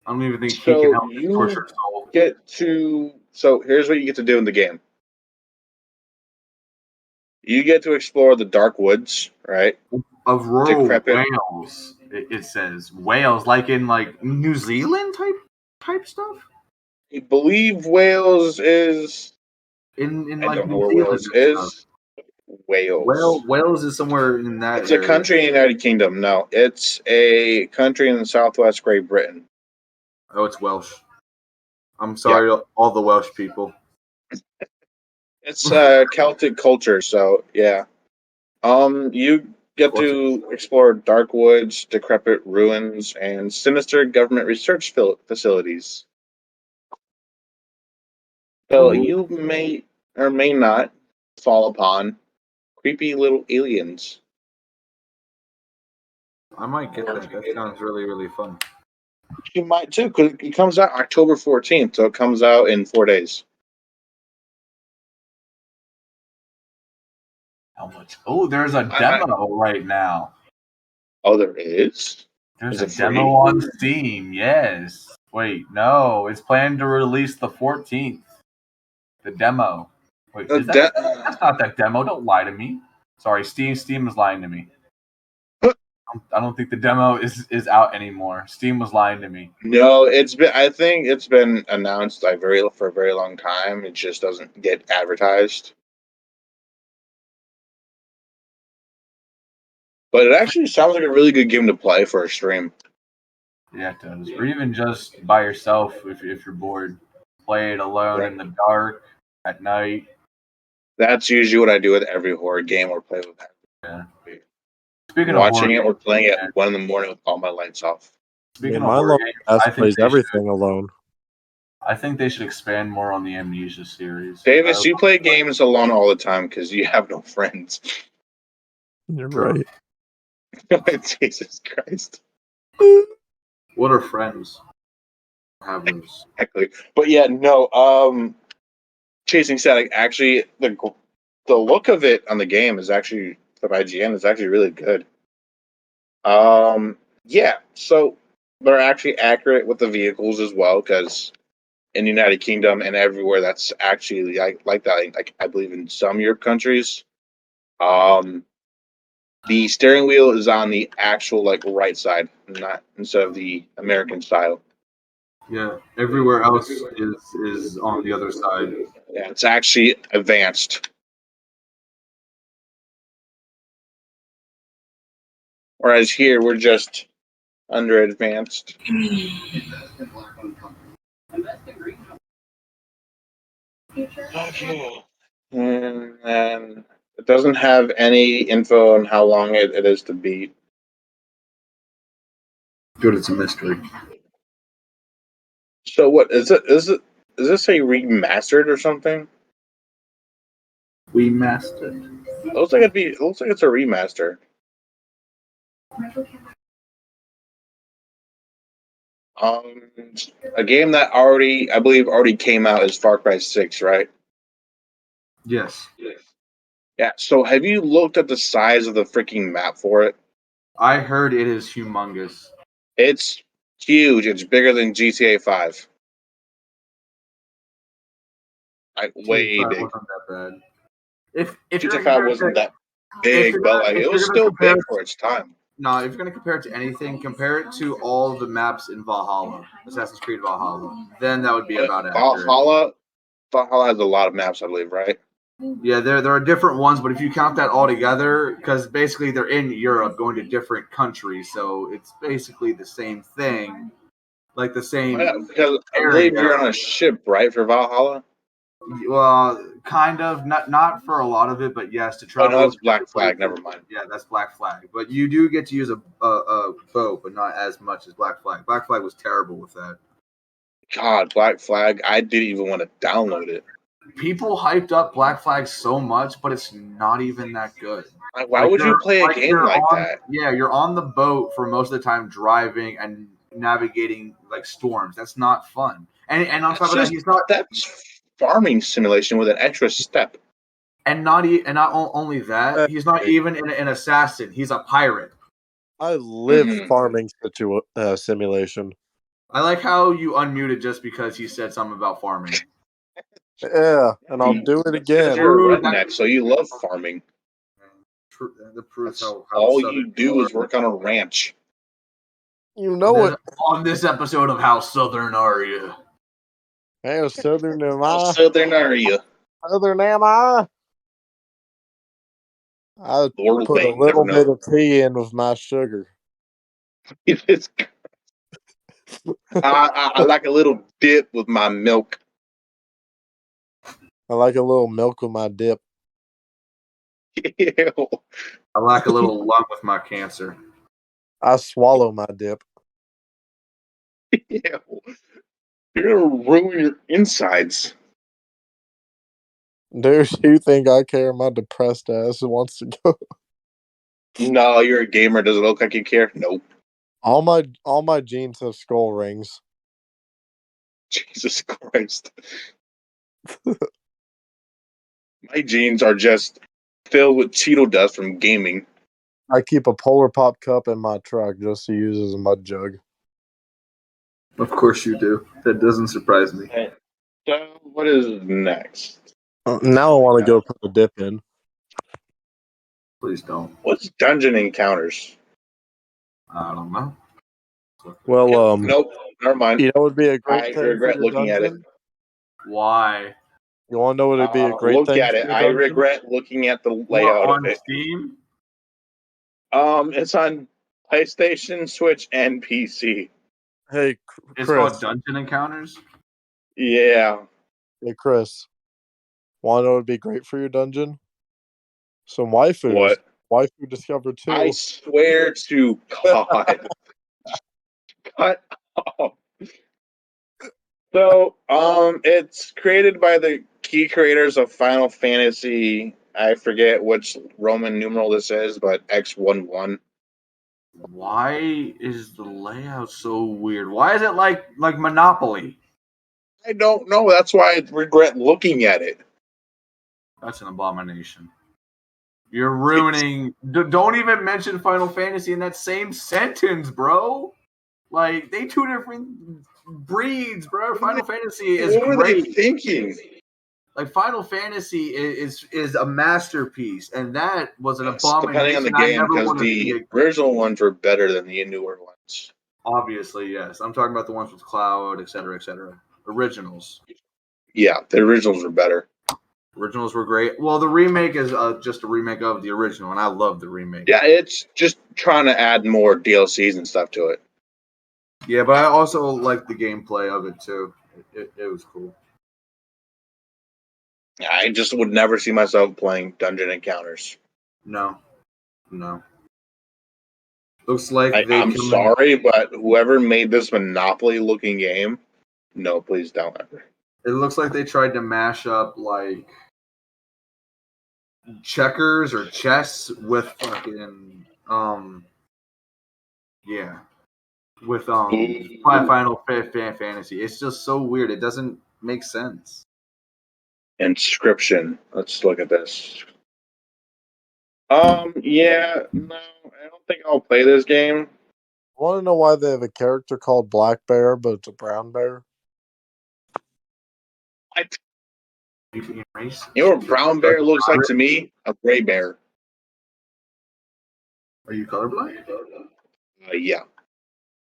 I don't even think he can So help his tortured soul. so here's what you get to do in the game. You get to explore the dark woods, right? Of rural Decrepit. Wales, it says Wales, like in like New Zealand type stuff. I believe Wales is. In I like don't know New where Zealand Wales and stuff. is. Wales. Wales is somewhere in that It's a area. country in the United Kingdom. No, it's a country in the southwest Great Britain. Oh, it's Welsh. I'm Yeah. sorry to all the Welsh people. It's Celtic culture, so yeah. You get to explore dark woods, decrepit ruins, and sinister government research facilities. So Ooh, you may or may not fall upon creepy little aliens. I might get that. That sounds really, really fun. You might too, because it comes out October 14th, so it comes out in 4 days. How much? Oh, there's a demo right now. Oh, there is? There's Is a it demo free? on Steam. Yes. Wait, no. It's planned to release the 14th. The demo. Wait, is that? That's not that demo. Don't lie to me. Sorry, Steam is lying to me. I don't think the demo is out anymore. Steam was lying to me. No, it's been. I think it's been announced for a very long time. It just doesn't get advertised. But it actually sounds like a really good game to play for a stream. Yeah, it does. Or even just by yourself if you're bored. Play it alone in the dark at night. That's usually what I do with every horror game or play with. Yeah. Speaking of Watching horror it or playing it games, at 1 a.m. with all my lights off. I mean, speaking of my horror long games, ass I think plays they should. everything alone. I think they should expand more on the Amnesia series. Davis, you play games alone all the time because you have no friends. You're True. right. Jesus Christ. What are friends? Have those. Exactly. But yeah, no. Chasing Static. Actually, the look of it on the game is actually from IGN is actually really good. Yeah. So they're actually accurate with the vehicles as well because in the United Kingdom and everywhere that's actually like that. Like I believe in some Europe countries, um, the steering wheel is on the actual like right side, not instead of the American style. Yeah, everywhere else is on the other side. Yeah, it's actually advanced. Whereas here we're just under advanced. Okay. And then it doesn't have any info on how long it is to beat. Good, it's a mystery. So what is it? Is this a remastered or something? We mastered. It looks like it's a remaster. Um, a game that I believe already came out is Far Cry 6, right? Yes. Yeah. So have you looked at the size of the freaking map for it? I heard it is humongous. It's huge. It's bigger than GTA 5. Like way GTA 5 big. wasn't that bad. If you're GTA gonna 5 compare it wasn't to, that big, but like if it was you're gonna still compare big it, for its time. no, if you're gonna compare it to anything, compare it to all the maps in Valhalla, Assassin's Creed Valhalla. Then that would be about accurate. Valhalla has a lot of maps, I believe, right? Yeah, there are different ones, but if you count that all together, because basically they're in Europe, going to different countries, so it's basically the same thing, like the same Yeah, because I area. believe you're on a ship, right, for Valhalla? Well, kind of, not for a lot of it, but yes, to Oh travel. no, that's Black Flag. Never mind. Yeah, that's Black Flag. But you do get to use a boat, but not as much as Black Flag. Black Flag was terrible with that. God, Black Flag. I didn't even want to download it. People hyped up Black Flag so much, but it's not even that good. Like, why would you play a game like that? Yeah, you're on the boat for most of the time, driving and navigating like storms. That's not fun. And on top of that, he's not. That's farming simulation with an extra step. And only that, he's not even an assassin. He's a pirate. I live farming simulation. I like how you unmuted just because he said something about farming. Yeah, and I'll do it Because again. you're a redneck, so you love farming. That proves That's how all southern you do is work on a ranch. You know it. On this episode of How Southern Are You? Hey, Southern am How I? southern are you? Southern am I? I Lord put a Wayne, never little bit know. of tea in with my sugar. It's, I like a little dip with my milk. I like a little milk with my dip. Ew. I like a little lump with my cancer. I swallow my dip. Ew. You're gonna ruin your insides. Dude, you think I care? My depressed ass wants to go. No, you're a gamer. Does it look like you care? Nope. All my jeans have skull rings. Jesus Christ. My jeans are just filled with Cheeto dust from gaming. I keep a Polar Pop cup in my truck just to use as a mud jug. Of course you do. That doesn't surprise me. Okay. So, what is next? Now I want to go put the dip in. Please don't. What's Dungeon Encounters? I don't know. Well, Nope. Never mind. you know what would be a great I thing for regret your looking at it. dungeon? Why? You want to know what would be a great Look thing at for it. your I dungeon? regret looking at the What, layout of on it. Steam? It's on PlayStation, Switch, and PC. Hey, It's called Chris. Dungeon Encounters? Yeah. Hey, Chris. Want to know what would be great for your dungeon? Some waifus. What? Waifu Discover 2. I swear to God. Cut off. So, it's created by the key creators of Final Fantasy. I forget which Roman numeral this is, but X11. Why is the layout so weird? Why is it like Monopoly? I don't know. That's why I regret looking at it. That's an abomination. You're ruining. Don't even mention Final Fantasy in that same sentence, bro. Like they two different breeds, bro. Final Fantasy is What were they great. thinking? Like Final Fantasy is a masterpiece, and that was an Yes, depending on abomination. the I game, never because want to see the it. original ones were better than the newer ones. Obviously, yes. I'm talking about the ones with Cloud, etc., etc. Originals. Yeah, the originals were better. Originals were great. Well, the remake is just a remake of the original, and I love the remake. Yeah, it's just trying to add more DLCs and stuff to it. Yeah, but I also like the gameplay of it too. It was cool. I just would never see myself playing Dungeon Encounters. No. Looks like they I'm come in. sorry, but whoever made this Monopoly-looking game, no, please don't ever. It looks like they tried to mash up like checkers or chess with fucking yeah, with Final Fantasy. It's just so weird. It doesn't make sense. Inscription. Let's look at this. Yeah, no, I don't think I'll play this game. Want to know why they have a character called Black Bear, but it's a brown bear? What? You can erase. You know what a brown bear looks like to me? A gray bear. Are you colorblind? Yeah.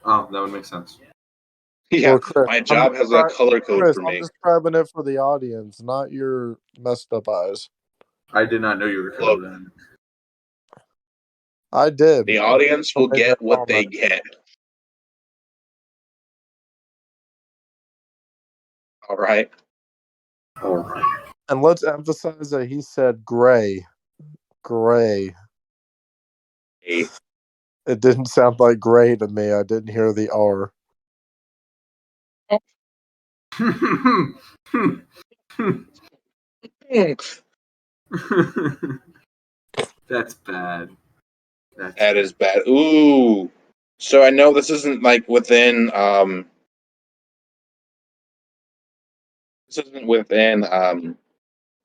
Oh, that would make sense. Yeah, Well, Chris, my job has a color code Chris, for I'm me. describing it for the audience, not your messed up eyes. I did not know you were Look. colorblind. I did. The audience will made get that what they comment. get. All right. All right. And let's emphasize that he said gray. Gray. Hey. It didn't sound like gray to me. I didn't hear the R. That's bad. That is bad. Ooh. So I know this isn't like within October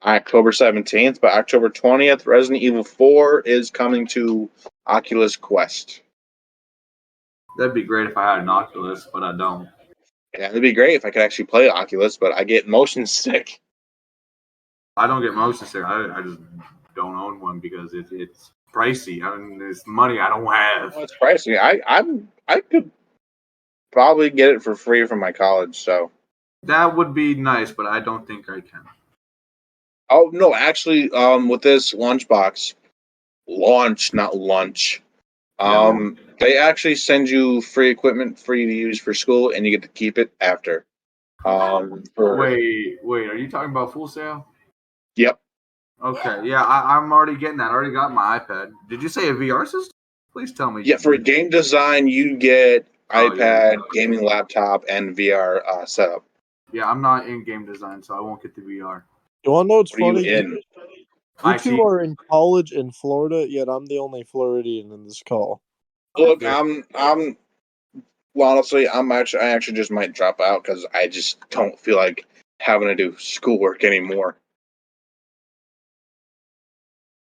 17th, but October 20th, Resident Evil 4 is coming to Oculus Quest. That'd be great if I had an Oculus, but I don't. Yeah, it'd be great if I could actually play Oculus, but I get motion sick. I don't get motion sick. I just don't own one because it's pricey. I mean, it's money I don't have. Well, it's pricey. I could probably get it for free from my college. So, That would be nice, but I don't think I can. oh no, actually, with this lunchbox not lunch. Yeah. They actually send you free equipment for you to use for school, and you get to keep it after. For Wait. Are you talking about Full Sail? Yep, Okay. Yeah, I'm already getting that. I already got my iPad. Did you say a VR system? Please tell me yeah. you For did. game design, you get Oh yeah. iPad, gaming laptop, and VR setup. Yeah, I'm not in game design, so I won't get the VR. You want to know what's What are you funny? in? You IT. two are in college in Florida, yet I'm the only Floridian in this call. Look, Very- well, honestly, I actually just might drop out because I just don't feel like having to do schoolwork anymore.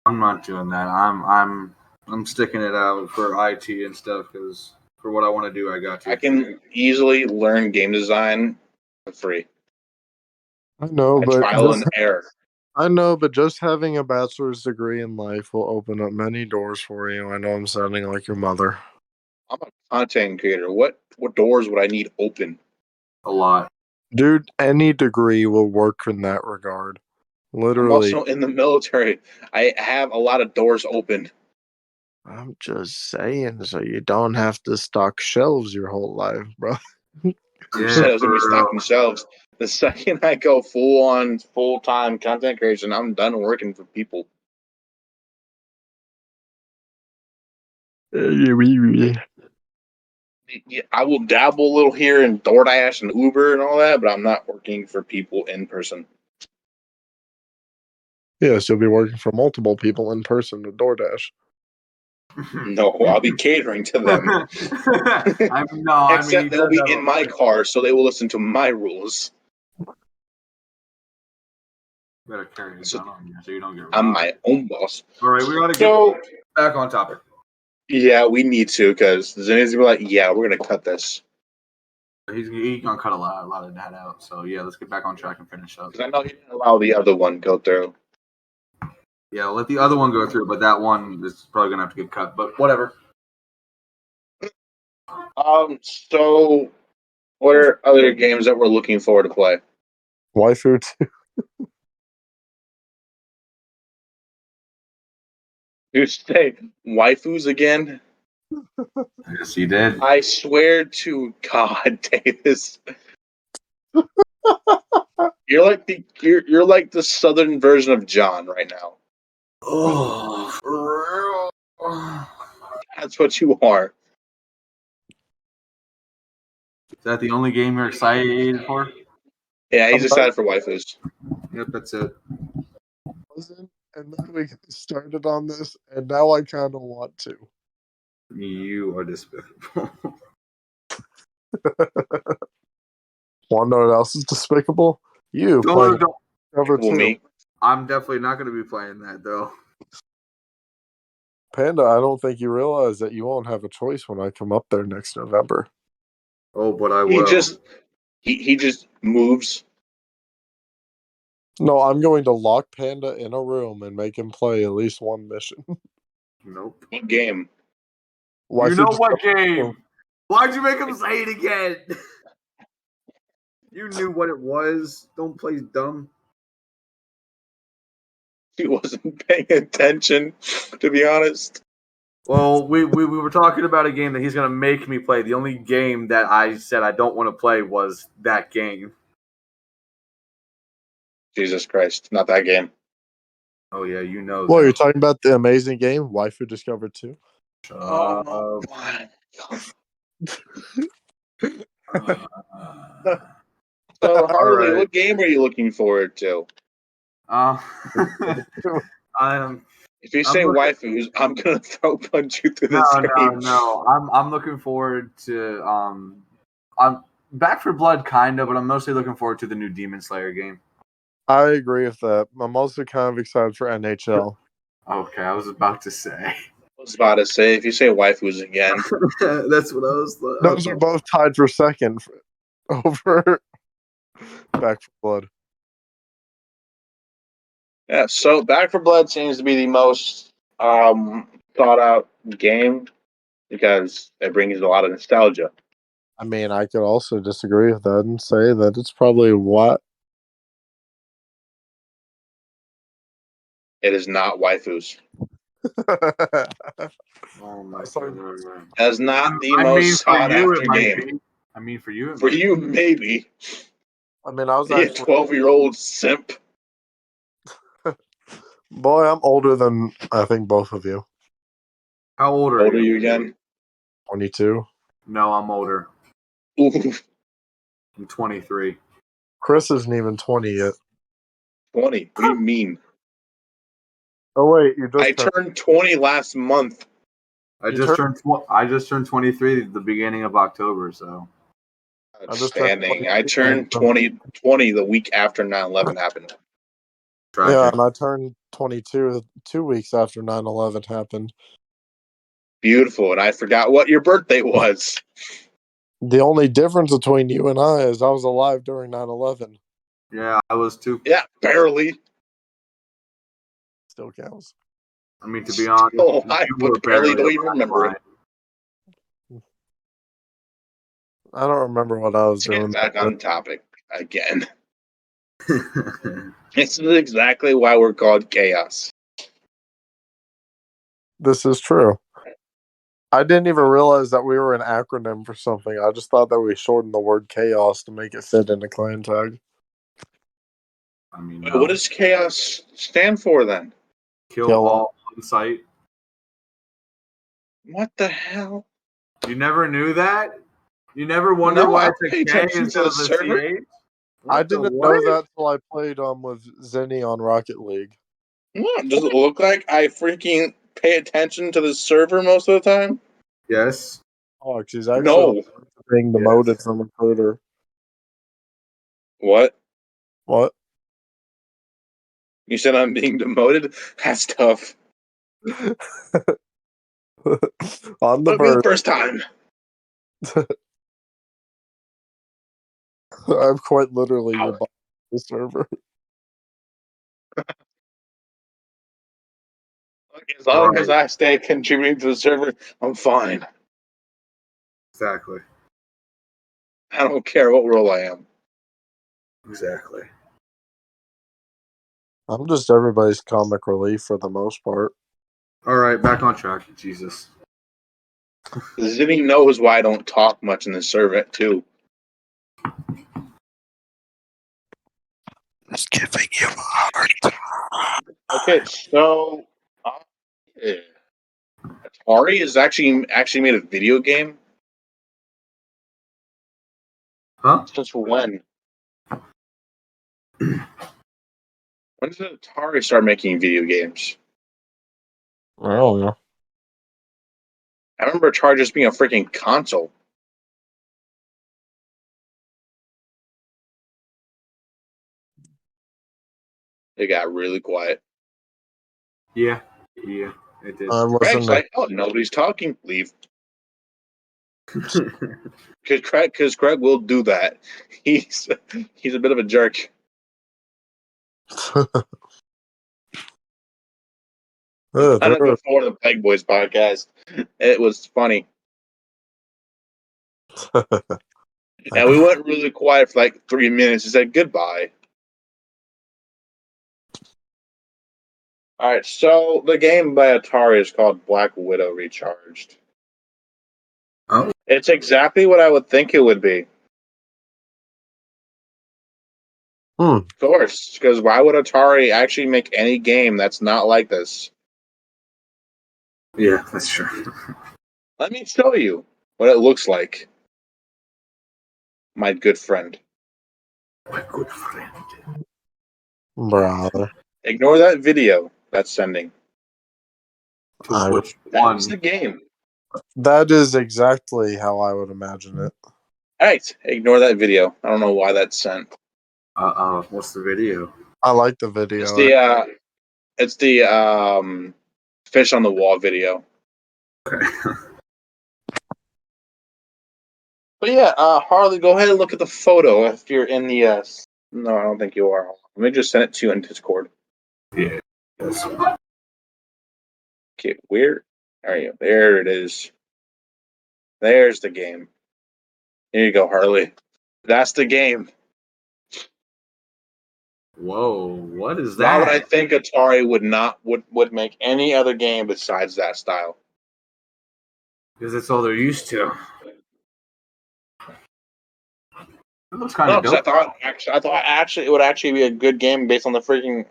I'm not doing that. I'm sticking it out for IT and stuff because for what I want to do, I got I to. can easily learn game design for free I know, by but trial and error. just having a bachelor's degree in life will open up many doors for you. I know I'm sounding like your mother. I'm a content creator. What doors would I need open? A lot. Dude, any degree will work in that regard. I'm Literally. also in the military. I have a lot of doors open. I'm just saying, so you don't have to stock shelves your whole life, bro. Who Yeah, said I was gonna be for real. stocking shelves? The second I go full time content creation, I'm done working for people. Yeah, I will dabble a little here in DoorDash and Uber and all that, but I'm not working for people in person. Yes, you'll be working for multiple people in person with DoorDash. No, I'll be catering to them. I mean, he Except they'll does be have in my car, so they will listen to my rules. better carry a So gun on you so you don't get I'm robbed. my own boss. All right, we gotta get So back on topic. yeah, we need to because Zenny's gonna be like, yeah, we're gonna cut this He's gonna cut a lot of that out. So yeah, let's get back on track and finish up. because I know he didn't allow the other one go through. Yeah, let the other one go through, but that one is probably gonna have to get cut. But whatever. So what are other games that we're looking forward to play? Waifu too. You say waifus again? Yes, he did. I swear to God, Davis. You're like the southern version of John right now. Oh, for real. That's what you are. Is that the only game you're excited for? Yeah, he's I'm not excited for waifus. Yep, that's it. wasn't, and then we started on this, and now I kind of want to. You are despicable. Want to know what else is despicable? You playing Don't. Cover Well, 2. me. I'm definitely not going to be playing that though. Panda, I don't think you realize that you won't have a choice when I come up there next November. Oh, but I He will. just he just moves. No, I'm going to lock Panda in a room and make him play at least one mission. Nope. What game? Why You should know just what go- game? Why'd you make him say it again? You knew what it was. Don't play dumb. He wasn't paying attention, to be honest. Well, we were talking about a game that he's going to make me play. The only game that I said I don't want to play was that game. Jesus Christ, not that game. Oh, yeah, you know Well, that. you're talking about the amazing game, Waifu Discovered 2? Oh my God. So Harley, right. what game are you looking forward to? I'm If you say looking- waifus, I'm gonna throw punch you through the screen. no. I'm looking forward to I'm Back for Blood kind of, but I'm mostly looking forward to the new Demon Slayer game. I agree with that. I'm also kind of excited for NHL. Okay, I was about to say. I was about to say, if you say waifus again, That's what I was. Those are both tied for second. over Back for Blood. Yeah, so Back for Blood seems to be the most thought out game because it brings a lot of nostalgia. I mean, I could also disagree with that and say that it's probably what. It is not waifus. Oh my Sorry. god. That is not the I mean, most for sought you, it after might game. be. I mean, for you, it For might you, be. maybe. I mean, I was You actually 12-year-old simp. boy. I'm older than I think both of you. How old How are old are you? you again? 22. No, I'm older. Ooh, I'm 23. Chris isn't even 20 yet. 20. What do you mean? Oh wait, you I just turned. turned 20 last month. I You just turned- turned. I just turned 23 at the beginning of October. So I just turned Outstanding. 22. I turned 20 the week after 9/11 happened. Yeah, tragic. and I turned 22 2 weeks after 9/11 happened. Beautiful. And I forgot what your birthday was. The only difference between you and I is I was alive during 9/11. Yeah, I was too. Yeah, barely. Still counts. I mean, to be honest, Still alive, you were but barely barely don't even remember alive. it. I don't remember what I was Let's get doing. back on topic again. This is exactly why we're called Chaos. This is true. I didn't even realize that we were an acronym for something. I just thought that we shortened the word chaos to make it fit into clan tag. I mean, Wait, no. what does Chaos stand for then? Kill Kill all on site. What the hell? You never knew that? You never wondered No, why I it's don't pay a K attention to instead the of a server. CH? I What the didn't what? know that till I played with Zenny on Rocket League. What? Does it look like I freaking pay attention to the server most of the time? Yes. Oh, she's actually No. being demoted Yes. from recruiter. What? What? You said I'm being demoted? That's tough. On the That'll be the bird. first time. I'm quite literally your Ow. boss on the server. As long Right. as I stay contributing to the server, I'm fine. Exactly. I don't care what role I am. Exactly. I'm just everybody's comic relief for the most part. All right, back on track. Jesus. Zinni knows why I don't talk much in the server, too. Just giving you a hard time. Okay, so yeah. Atari has actually made a video game. Huh? Since when? When did Atari start making video games? I don't know. I remember Atari just being a freaking console. It got really quiet. Yeah. Yeah. It did. I'm Craig's listening like, oh, nobody's talking. Leave. Because Craig will do that. He's he's a bit of a jerk. to. I did There. before the Peg Boys podcast. It was funny. And we went really quiet for like 3 minutes. He said goodbye. All right, so the game by Atari is called Black Widow Recharged. Oh. It's exactly what I would think it would be. Of course, because why would Atari actually make any game that's not like this? Yeah, that's true. Let me show you what it looks like, my good friend. My good friend. Brother. Ignore that video that's sending. To which That's one? the game. That is exactly how I would imagine it. All right, ignore that video. I don't know why that's sent. What's the video? I like the It's video. the fish on the wall video. Okay. But yeah, Harley, go ahead and look at the photo if you're in the. No, I don't think you are. Let me just send it to you in Discord. Yeah. Yes. Okay, where are you? There it is. There's the game. Here you go, Harley. That's the game. Whoa, what is Why would I that? think Atari would make any other game besides that style? Because it's all they're used to. It looks kind No, of because dope. I thought actually it would actually be a good game based on the freaking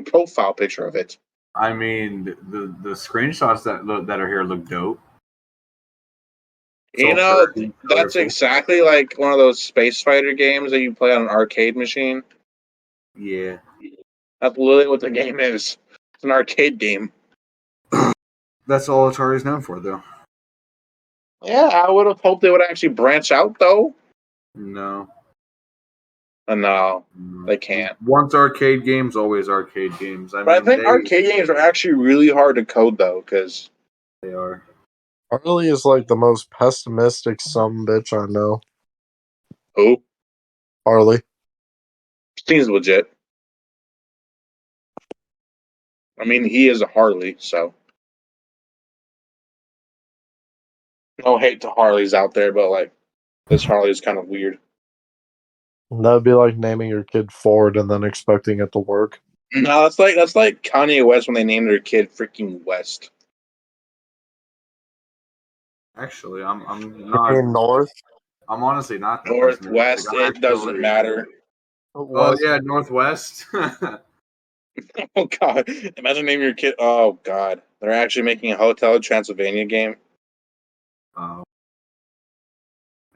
profile picture of it. I mean, the screenshots that are here look dope. It's You all know, 30, that's colorful. exactly like one of those space fighter games that you play on an arcade machine. Yeah. That's literally what the game is. It's an arcade game. That's all Atari's known for, though. Yeah, I would have hoped they would actually branch out though. No. No, they can't. Once arcade games, always arcade games. I But I mean, think arcade games are actually really hard to code though, because they are. Harley is like the most pessimistic bitch I know. who Harley. seems legit. I mean, he is a Harley, so no hate to Harleys out there, but like this Harley is kind of weird. That'd be like naming your kid Ford and then expecting it to work. No, that's like Kanye West when they named their kid freaking West. Actually, I'm You not. mean North? I'm honestly not that pessimistic. Northwest, I'm it doesn't actually. matter. Oh West? yeah, Northwest. Oh God! Imagine naming your kid. Oh God! They're actually making a Hotel Transylvania game.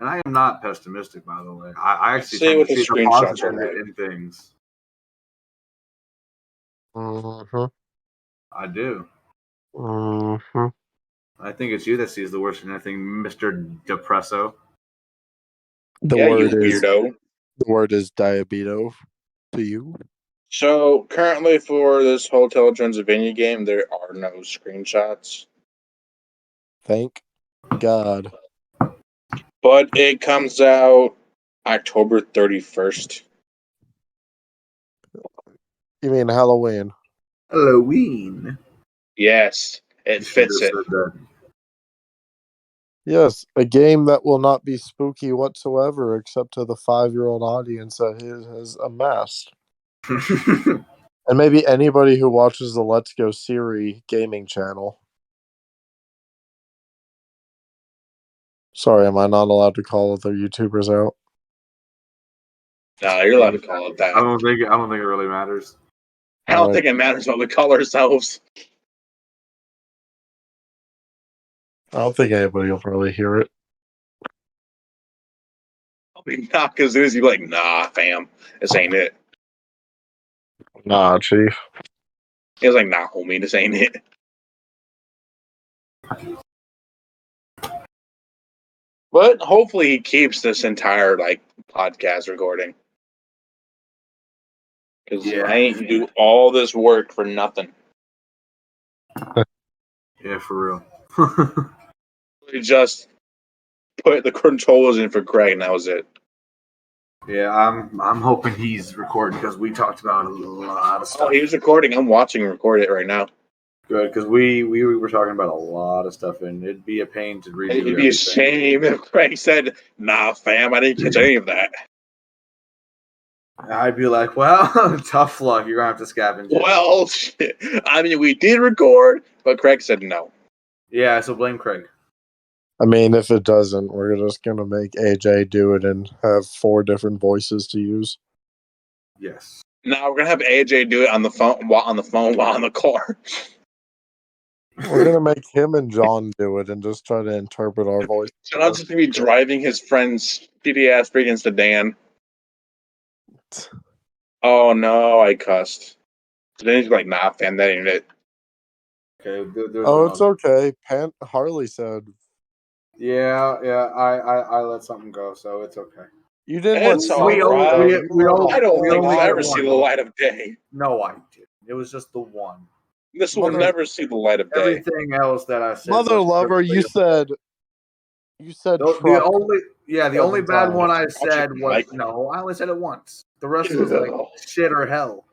And I am not pessimistic, by the way. I Let's actually see tend what to the see the screenshots are positive like. in things. Mm-hmm. I do. Mm-hmm. I think it's you that sees the worst in anything, Mister Depresso. The Yeah, you word is weirdo. diabeto to you. So currently for this Hotel Transylvania game, there are no screenshots, Thank God. but it comes out October 31st. You mean Halloween? Halloween. Yes, it You should fits have it. said that. Yes, a game that will not be spooky whatsoever, except to the 5-year-old audience that he has amassed, and maybe anybody who watches the Let's Go Siri gaming channel. Sorry, am I not allowed to call other YouTubers out? No, you're allowed to call it that. I don't think it really matters. I don't Alright. think it matters what we call ourselves. I don't think anybody will really hear it. I mean, not because as you be like, nah, fam, this ain't it. Nah, Chief. He was like, nah, homie, this ain't it. But hopefully he keeps this entire like podcast recording. Because Yeah. I ain't do all this work for nothing. Yeah, for real. We just put the controllers in for Craig, and that was it. Yeah, I'm hoping he's recording because we talked about a lot of Oh, stuff. he was recording. I'm watching him record it right now. Good, because we were talking about a lot of stuff, and it'd be a pain to redo It'd be a everything. shame if Craig said, nah, fam, I didn't catch any of that. I'd be like, well, tough luck. You're gonna have to scavenge it. Well, shit. I mean, we did record, but Craig said no. Yeah, so blame Craig. I mean, if it doesn't, we're just gonna make AJ do it and have 4 different voices to use. Yes. Now we're gonna have AJ do it on the phone while in the car. We're gonna make him and John do it and just try to interpret our voice. So I'm just gonna be driving his friend's shitty ass freaking sedan. Oh no, I cussed. So then he's like, nah, fam, that ain't it. Okay. There's Oh, one it's other. okay. Harley said Yeah. I let something go, so it's okay. you didn't let It's something alright. go. I don't we think only it'll did ever see one. the light of day. No, I did. It was just the one. This will Mother- never see the light of day. Everything else that I said. Mother was lover, you perfectly said You said The truck. the only bad times. one I said was Mike. no. I only said it once. The rest was like shit or hell,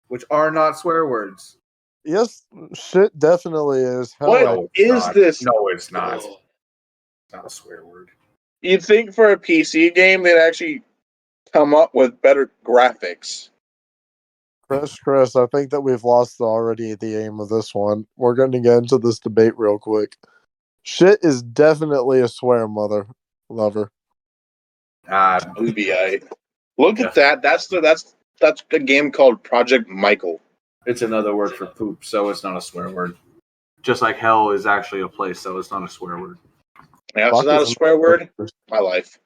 which are not swear words. Yes, shit definitely is. Hell, What No, it's is not. this? No, it's not. Oh. It's not a swear word. You'd think for a PC game they'd actually come up with better graphics. Chris, I think that we've lost already the aim of this one. We're going to get into this debate real quick. Shit is definitely a swear lover. OBI. Look at that. That's a game called Project Michael. It's another word for poop, so it's not a swear word. Just like hell is actually a place, so it's not a swear word. Now, it's Fuck not a is swear word. My life.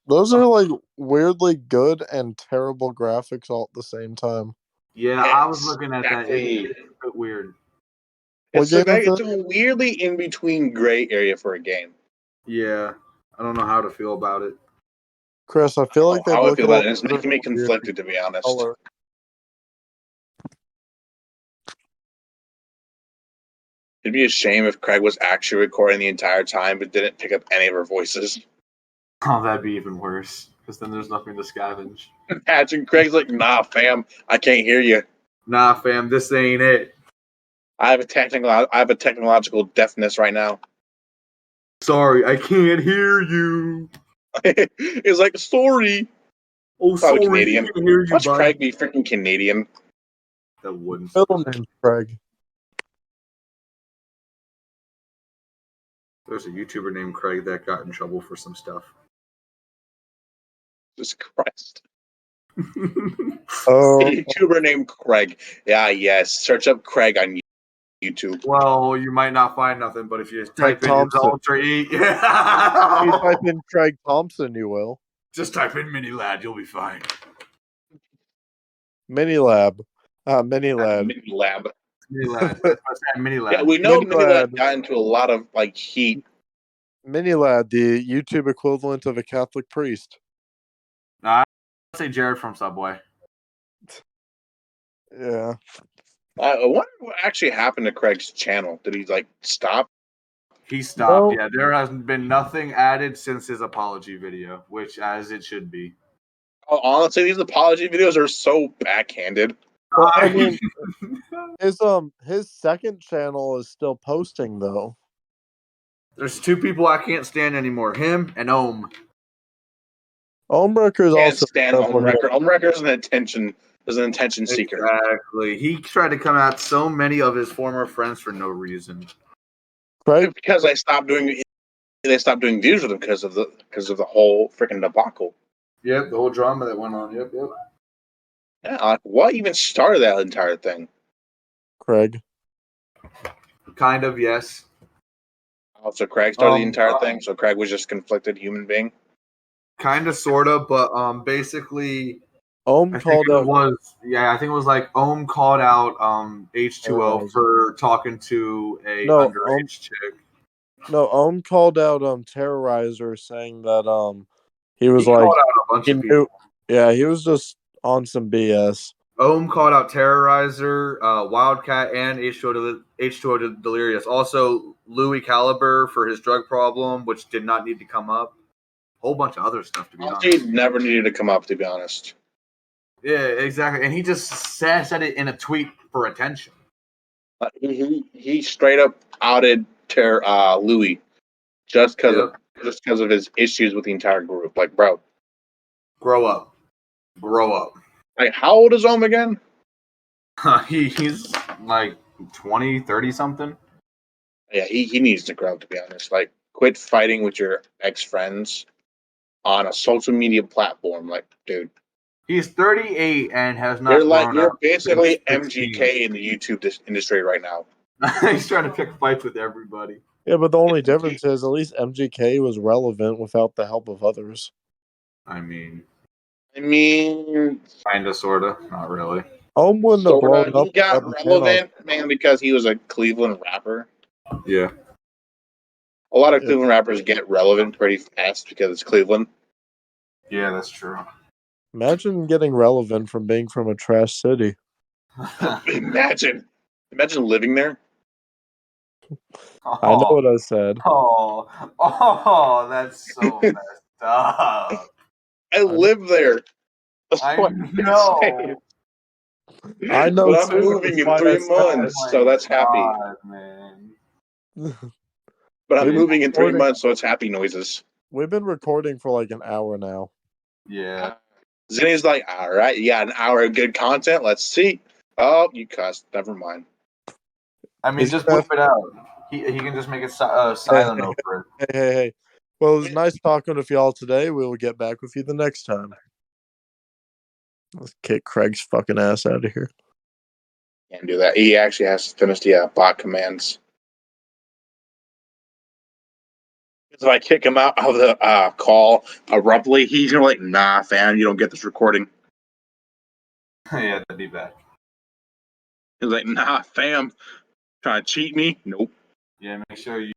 Those are like weirdly good and terrible graphics all at the same time. Yeah, I was looking at Exactly. that. It's a bit weird. What game is It's it? a weirdly in between gray area for a game. Yeah, I don't know how to feel about it. Chris, I feel like they How I look feel a about little it. It's making me conflicted, to be honest. color. It'd be a shame if Craig was actually recording the entire time but didn't pick up any of her voices. Oh, that'd be even worse, because then there's nothing to scavenge. Imagine Craig's like, nah, fam, I can't hear you. Nah, fam, this ain't it. I have a technological deafness right now. Sorry, I can't hear you. It's like, sorry. Oh, Probably sorry, Canadian. I can't hear you, Watch bud. Craig be freaking Canadian. That wouldn't. Middle name's Craig. There's a YouTuber named Craig that got in trouble for some stuff. Jesus Christ. Oh, A YouTuber named Craig. Yeah, yes. Search up Craig on YouTube. Well, you might not find nothing, but if you Craig type in his Thompson. Ultra E, If you type in Craig Thompson, you will. just type in Mini Lad, you'll be fine. Mini Lab. Mini Lad. Mini Lab. Mini Lad. That's what I said, Mini Lad. Yeah, we know Mini Mini Lab Lad. got into a lot of like heat. Mini Lad, the YouTube equivalent of a Catholic priest. Nah, I'd say Jared from Subway. Yeah. I wonder what actually happened to Craig's channel. Did he like stop? He stopped. No. Yeah, there has been nothing added since his apology video, which as it should be. Oh, honestly, these apology videos are so backhanded. Well, I mean, his second channel is still posting though. There's two people I can't stand anymore: him and Ohm. Omrecker is Can't also stand terrible here. Homewrecker. Homewrecker is an attention seeker. Exactly. He tried to come at so many of his former friends for no reason. Craig, Because they stopped doing views with him because of the whole freaking debacle. Yep, the whole drama that went on. Yep. Yeah, like what even started that entire thing? Craig. Kind of, yes. So Craig started the entire thing. So Craig was just a conflicted human being. Kind of, sort of, but basically, Ohm called out. I think it was like Ohm called out H2O for talking to a underage chick. No, Ohm called out Terrorizer, saying that he was He like called out a bunch of people. Yeah, he was just on some BS. Ohm called out Terrorizer, Wildcat, and H2O Delirious. Also, Louis Caliber for his drug problem, which did not need to come up. Whole bunch of other stuff, to be honest. He never needed to come up, to be honest. Yeah, exactly. And he just said it in a tweet for attention. He straight up outed Louis just because of his issues with the entire group. Like, bro, grow up. Like, how old is Ohm again? He's like 20, 30 something. Yeah, he needs to grow up, to be honest. Like, quit fighting with your ex-friends on a social media platform. Like, dude. He's 38 and has not You're basically MGK in the YouTube industry right now. He's trying to pick fights with everybody. Yeah, but the only difference is at least MGK was relevant without the help of others. I mean, kind of, sort of, not really. Ohm wouldn't have blown up. He got relevant, man, because he was a Cleveland rapper. Yeah. A lot of Cleveland rappers get relevant pretty fast because it's Cleveland. Yeah, that's true. Imagine getting relevant from being from a trash city. Imagine living there. I know what I said. That's so messed up. I live there. That's I what I'm know. I know But I'm too. moving That's in why I 3 said Oh it. months, my so that's happy. god, man. But I'm We've been moving in 3 recording. months, so it's happy noises. We've been recording for like an hour now. Yeah. Zinni's like, all right, you got an hour of good content. Let's see. Oh, you cussed. Never mind. I mean, Is just that- bleep it out. He can just make it Hey, silent over it. hey. Well, it was nice talking with y'all today. We will get back with you the next time. Let's kick Craig's fucking ass out of here. Can't do that. He actually has to finish the bot commands. If I kick him out of the call abruptly, he's gonna like, nah, fam, you don't get this recording. Yeah, that'd be bad. He's like, nah, fam, trying to cheat me? Nope. Yeah, make sure you